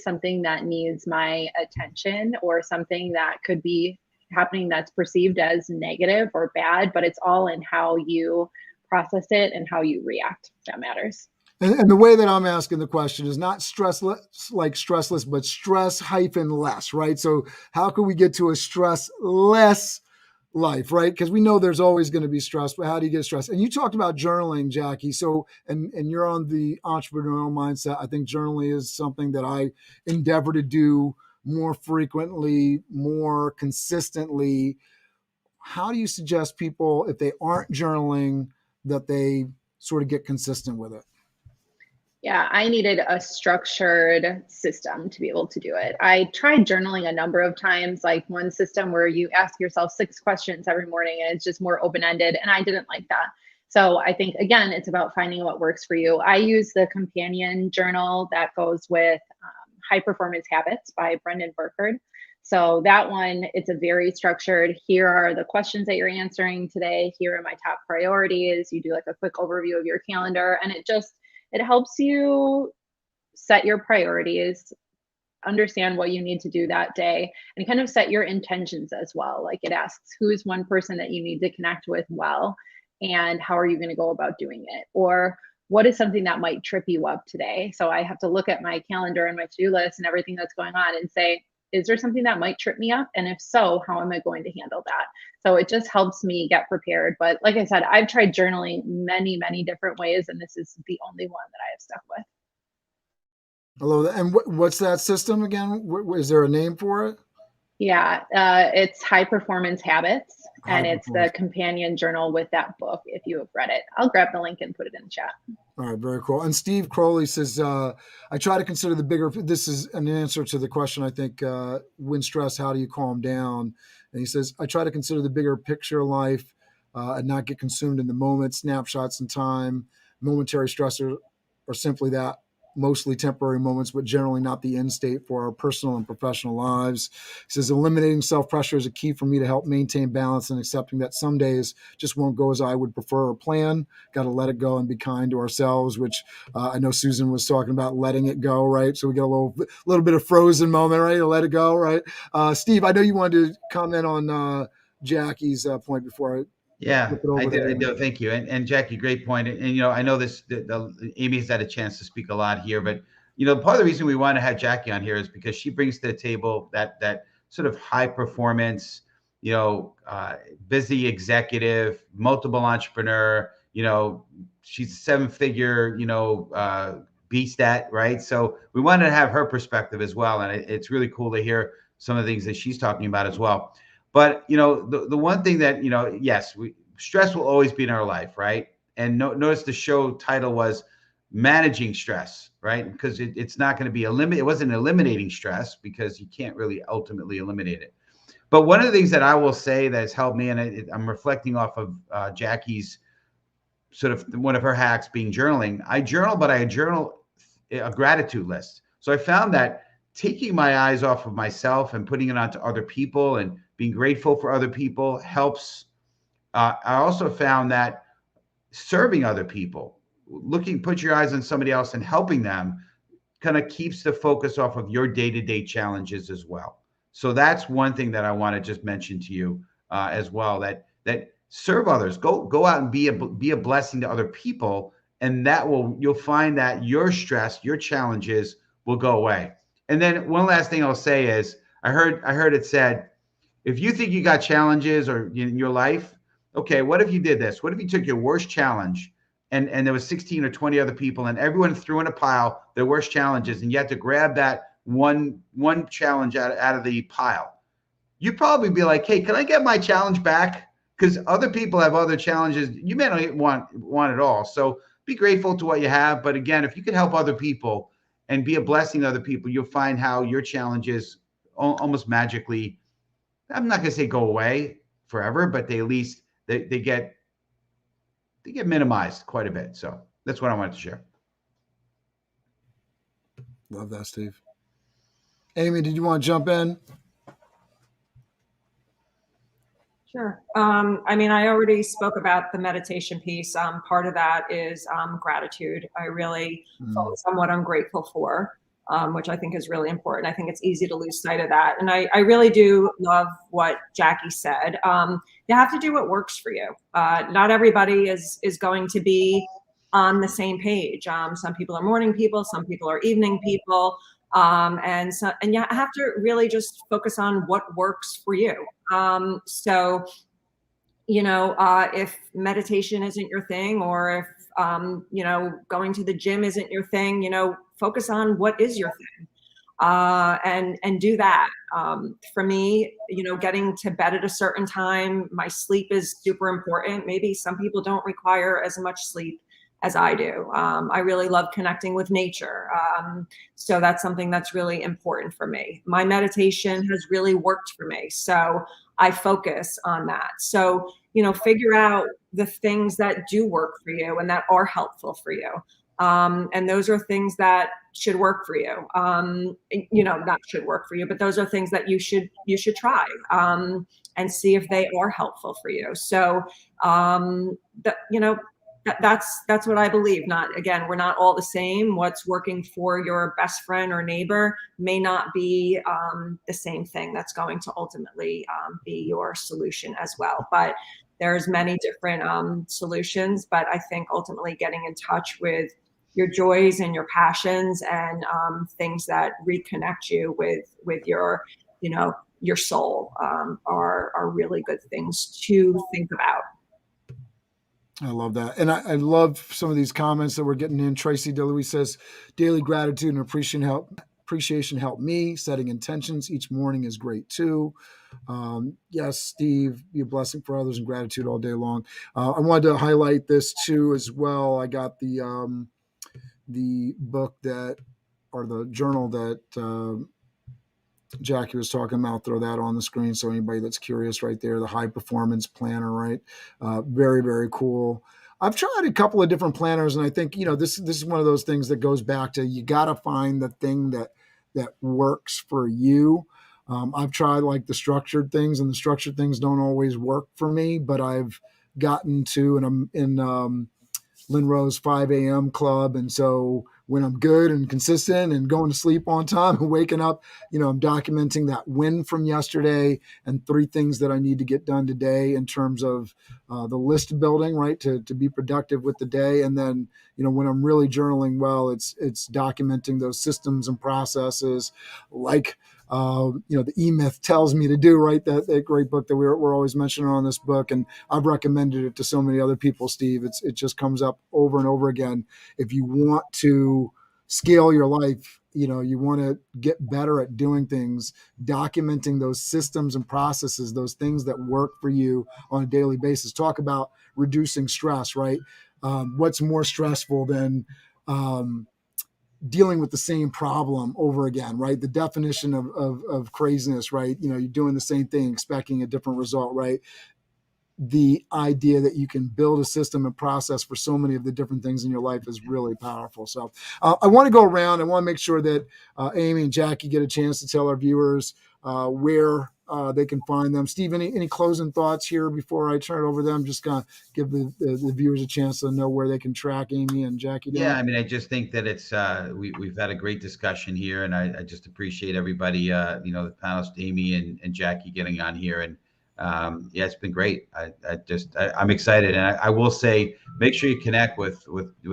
something that needs my attention, or something that could be happening that's perceived as negative or bad, but it's all in how you process it and how you react that matters. And the way that I'm asking the question is not stressless, like stressless, but stress-less, right? So how can we get to a stress-less life, right? Because we know there's always going to be stress, but how do you get stressed? And you talked about journaling, Jackie. So, and you're on the entrepreneurial mindset. I think journaling is something that I endeavor to do more frequently, more consistently. How do you suggest people, if they aren't journaling, that they sort of get consistent with it? Yeah, I needed a structured system to be able to do it. I tried journaling a number of times, like one system where you ask yourself 6 questions every morning and it's just more open ended. And I didn't like that. So I think, again, it's about finding what works for you. I use the companion journal that goes with High Performance Habits by Brendan Burford. So that one, it's a very structured, here are the questions that you're answering today. Here are my top priorities. You do like a quick overview of your calendar, and it helps you set your priorities, understand what you need to do that day, and kind of set your intentions as well. Like, it asks, who's one person that you need to connect with well, and how are you going to go about doing it? Or what is something that might trip you up today? So I have to look at my calendar and my to-do list and everything that's going on and say, is there something that might trip me up? And if so, how am I going to handle that? So it just helps me get prepared. But like I said, I've tried journaling many, many different ways, and this is the only one that I have stuck with. Hello. And what's that system again? Is there a name for it? Yeah, it's High Performance Habits, and it's the companion journal with that book if you have read it. I'll grab the link and put it in the chat. All right, very cool. And Steve Crowley says, I try to consider the bigger, this is an answer to the question, I think, when stressed, how do you calm down? And he says, I try to consider the bigger picture of life and not get consumed in the moment, snapshots in time, momentary stressors, or simply that, mostly temporary moments, but generally not the end state for our personal and professional lives. He says, eliminating self-pressure is a key for me to help maintain balance and accepting that some days just won't go as I would prefer or plan. Got to let it go and be kind to ourselves, which I know Susan was talking about letting it go, right? So we get a little bit of frozen moment, right? To let it go, right? Steve, I know you wanted to comment on Jackie's point before I Yeah, I do. Thank you. And Jackie, great point. And I know Amy has had a chance to speak a lot here, but part of the reason we want to have Jackie on here is because she brings to the table that sort of high performance, busy executive, multiple entrepreneur. She's a 7-figure, beast at, right? So we wanted to have her perspective as well, and it's really cool to hear some of the things that she's talking about as well. But the one thing that yes, stress will always be in our life, right? And notice the show title was managing stress, right? Because it's not going to be it wasn't eliminating stress, because you can't really ultimately eliminate it. But one of the things that I will say that has helped me, and I'm reflecting off of Jackie's sort of one of her hacks being journaling. I journal, but I journal a gratitude list. So I found that taking my eyes off of myself and putting it onto other people and being grateful for other people helps. I also found that serving other people, put your eyes on somebody else and helping them, kind of keeps the focus off of your day-to-day challenges as well. So that's one thing that I want to just mention to you as well, that serve others, go out and be a blessing to other people. And you'll find that your stress, your challenges will go away. And then one last thing I'll say is, I heard it said, if you think you got challenges or in your life, okay, what if you did this? What if you took your worst challenge and there was 16 or 20 other people and everyone threw in a pile their worst challenges, and you had to grab that one challenge out of the pile? You'd probably be like, hey, can I get my challenge back? Because other people have other challenges you may not want it all. So be grateful to what you have. But again, if you can help other people and be a blessing to other people, you'll find how your challenges almost magically, I'm not going to say go away forever, but they at least they get they get minimized quite a bit. So that's what I wanted to share. Love that, Steve. Amy, did you want to jump in? Sure. I mean, I already spoke about the meditation piece. Part of that is gratitude. I really focus on what I'm grateful for, which I think is really important. I think it's easy to lose sight of that. And I really do love what Jackie said. You have to do what works for you. Not everybody is going to be on the same page. Some people are morning people, some people are evening people. And you have to really just focus on what works for you. So, if meditation isn't your thing, or if, going to the gym isn't your thing, focus on what is your thing, and do that. For me, getting to bed at a certain time, my sleep is super important. Maybe some people don't require as much sleep as I do. I really love connecting with nature. So that's something that's really important for me. My meditation has really worked for me. So I focus on that. So, figure out the things that do work for you and that are helpful for you. And those are things that should work for you. Not should work for you, but those are things that you should try, and see if they are helpful for you. So, that's what I believe. We're not all the same. What's working for your best friend or neighbor may not be the same thing that's going to ultimately be your solution as well. But there's many different solutions. But I think ultimately getting in touch with your joys and your passions and things that reconnect you with your soul are really good things to think about. I love that. And I love some of these comments that we're getting in. Tracy DeLuise says, daily gratitude and appreciation help me. Setting intentions each morning is great too. Yes, Steve, be a blessing for others and gratitude all day long. I wanted to highlight this too as well. I got the book or the journal that Jackie was talking about. Throw that on the screen so anybody that's curious, right there, the High Performance Planner, right? Very, very cool. I've tried a couple of different planners, and I think this is one of those things that goes back to, you got to find the thing that works for you. I've tried like the structured things, and the structured things don't always work for me, but I've gotten to, and I'm in Lynn Rose 5 a.m. club. And so when I'm good and consistent and going to sleep on time and waking up, I'm documenting that win from yesterday and 3 things that I need to get done today in terms of the list building, right, to be productive with the day. And then, when I'm really journaling well, it's documenting those systems and processes like, the E-Myth tells me to do, right? That great book that we're always mentioning on this book. And I've recommended it to so many other people, Steve. It just comes up over and over again. If you want to scale your life, you want to get better at doing things, documenting those systems and processes, those things that work for you on a daily basis. Talk about reducing stress, right? What's more stressful than dealing with the same problem over again, right? The definition of craziness, right? You're doing the same thing, expecting a different result, right? The idea that you can build a system and process for so many of the different things in your life is really powerful. So I want to go around. I want to make sure that Amy and Jackie get a chance to tell our viewers where they can find them. Steve, any closing thoughts here before I turn it over to them? Just kind of give the viewers a chance to know where they can track Amy and Jackie down. Yeah, I mean, I just think that it's we've had a great discussion here, and I just appreciate everybody, the panelists, Amy and Jackie, getting on here, and it's been great. I'm excited, and I will say, make sure you connect with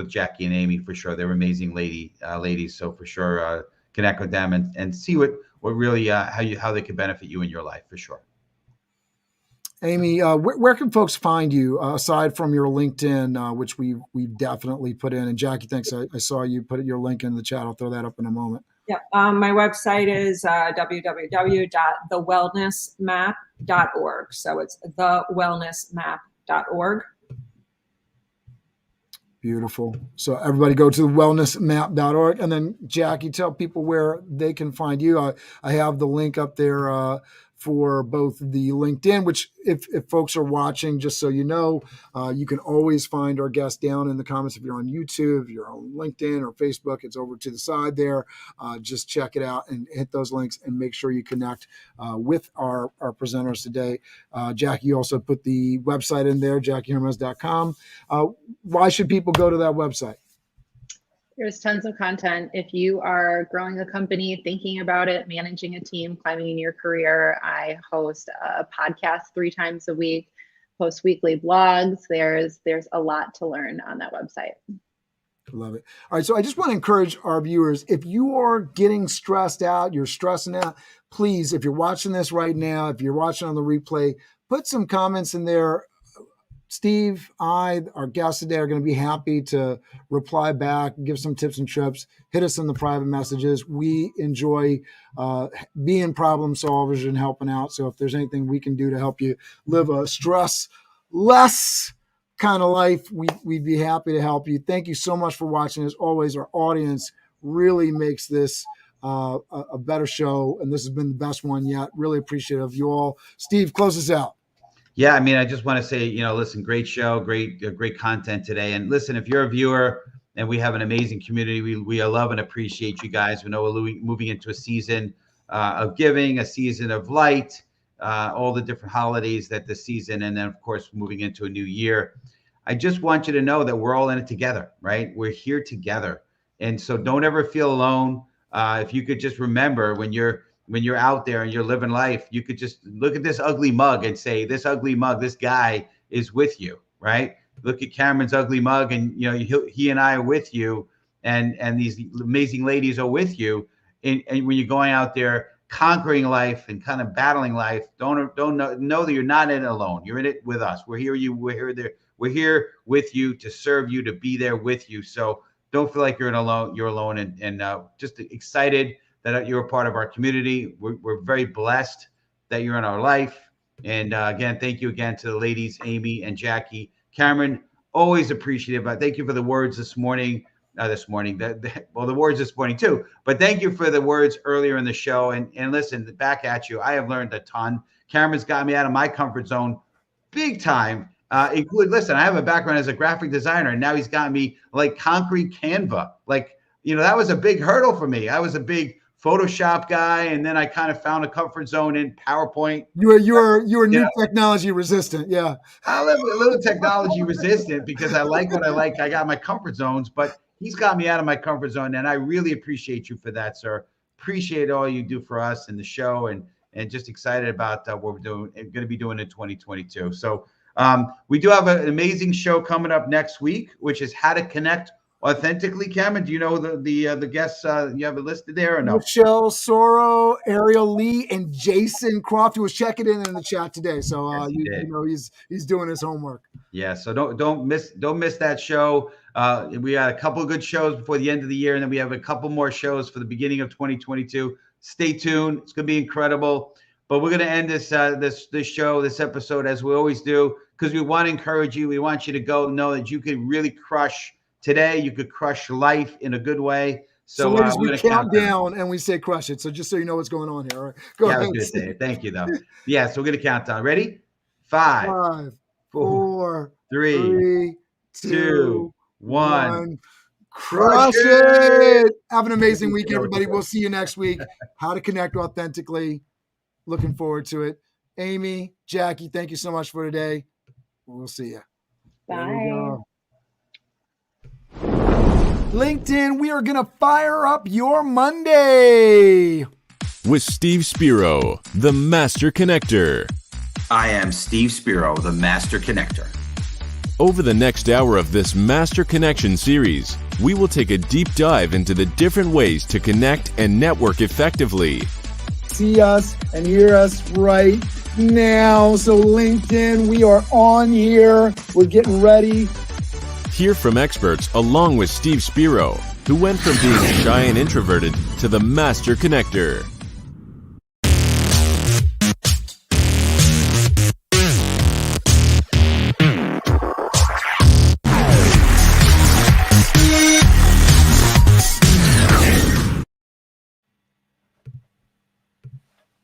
Jackie and Amy for sure. They're amazing ladies, so for sure connect with them and see what really how they can benefit you in your life for sure. Amy, where can folks find you aside from your LinkedIn, which we've definitely put in? And Jackie, thanks. I saw you put your link in the chat. I'll throw that up in a moment. Yeah, my website is www.thewellnessmap.org. So it's thewellnessmap.org. Beautiful. So everybody go to wellnessmap.org. And then Jackie, tell people where they can find you. I have the link up there for both the LinkedIn, which if folks are watching, just so you know, you can always find our guests down in the comments. If you're on YouTube, if you're on LinkedIn or Facebook, it's over to the side there. Just check it out and hit those links and make sure you connect with our presenters today. Jackie also put the website in there, JackieHermes.com. Why should people go to that website? There's tons of content. If you are growing a company, thinking about it, managing a team, climbing in your career, I host a podcast 3 times a week, post weekly blogs. There's a lot to learn on that website. Love it. All right. So I just want to encourage our viewers, if you are getting stressed out, you're stressing out, please, if you're watching this right now, if you're watching on the replay, put some comments in there. Steve, our guests today are going to be happy to reply back, give some tips and trips, hit us in the private messages. We enjoy being problem solvers and helping out. So if there's anything we can do to help you live a stress less kind of life, we'd be happy to help you. Thank you so much for watching. As always, our audience really makes this a better show, and this has been the best one yet. Really appreciative of you all. Steve, close us out. Yeah, I mean, I just want to say, listen, great show, great content today. And listen, if you're a viewer and we have an amazing community, we love and appreciate you guys. We know we're moving into a season of giving, a season of light, all the different holidays that this season, and then of course moving into a new year. I just want you to know that we're all in it together, right? We're here together, and so don't ever feel alone. If you could just remember when you're out there and you're living life, you could just look at this ugly mug and say, this ugly mug, this guy is with you, right? Look at Cameron's ugly mug, and he and I are with you, and these amazing ladies are with you. And when you're going out there conquering life and kind of battling life, don't know that you're not in it alone. You're in it with us. We're here with you to serve you, to be there with you. So don't feel like you're alone, and just excited that you're a part of our community. We're very blessed that you're in our life. And again, thank you again to the ladies, Amy and Jackie. Cameron, always appreciative. Thank you for the words this morning. The words this morning too. But thank you for the words earlier in the show. And listen, back at you. I have learned a ton. Cameron's got me out of my comfort zone big time. Listen, I have a background as a graphic designer, and now he's got me like concrete Canva. That was a big hurdle for me. I was a big Photoshop guy, and then I kind of found a comfort zone in PowerPoint. You were new technology resistant, yeah. I live a little technology resistant because I like what I like. I got my comfort zones, but he's got me out of my comfort zone, and I really appreciate you for that, sir. Appreciate all you do for us and the show, and just excited about what we're doing and going to be doing in 2022. So we do have an amazing show coming up next week, which is how to connect authentically. Cameron, do you know the guests? You have it listed there or no? Michelle Soro, Ariel Lee, and Jason Croft, who was checking in the chat today. So he's doing his homework. Yeah. So don't miss that show. We had a couple of good shows before the end of the year, and then we have a couple more shows for the beginning of 2022. Stay tuned. It's going to be incredible. But we're going to end this episode as we always do, because we want to encourage you. We want you to know that you can really crush today. You could crush life in a good way. So ladies, we count down and we say crush it. So just so you know what's going on here. All right. Go ahead. I was going to say it. Thank you, though. Yeah, so we're going to count down. Ready? 5, 4, 3, 2, 1. Crush it. Have an amazing week, everybody. We'll see you next week. How to connect authentically. Looking forward to it. Amy, Jackie, thank you so much for today. We'll see you. Bye. LinkedIn, we are going to fire up your Monday. With Steve Spiro, the Master Connector. I am Steve Spiro, the Master Connector. Over the next hour of this Master Connection series, we will take a deep dive into the different ways to connect and network effectively. See us and hear us right now. So LinkedIn, we are on here. We're getting ready. Hear from experts along with Steve Spiro, who went from being shy and introverted to the Master Connector.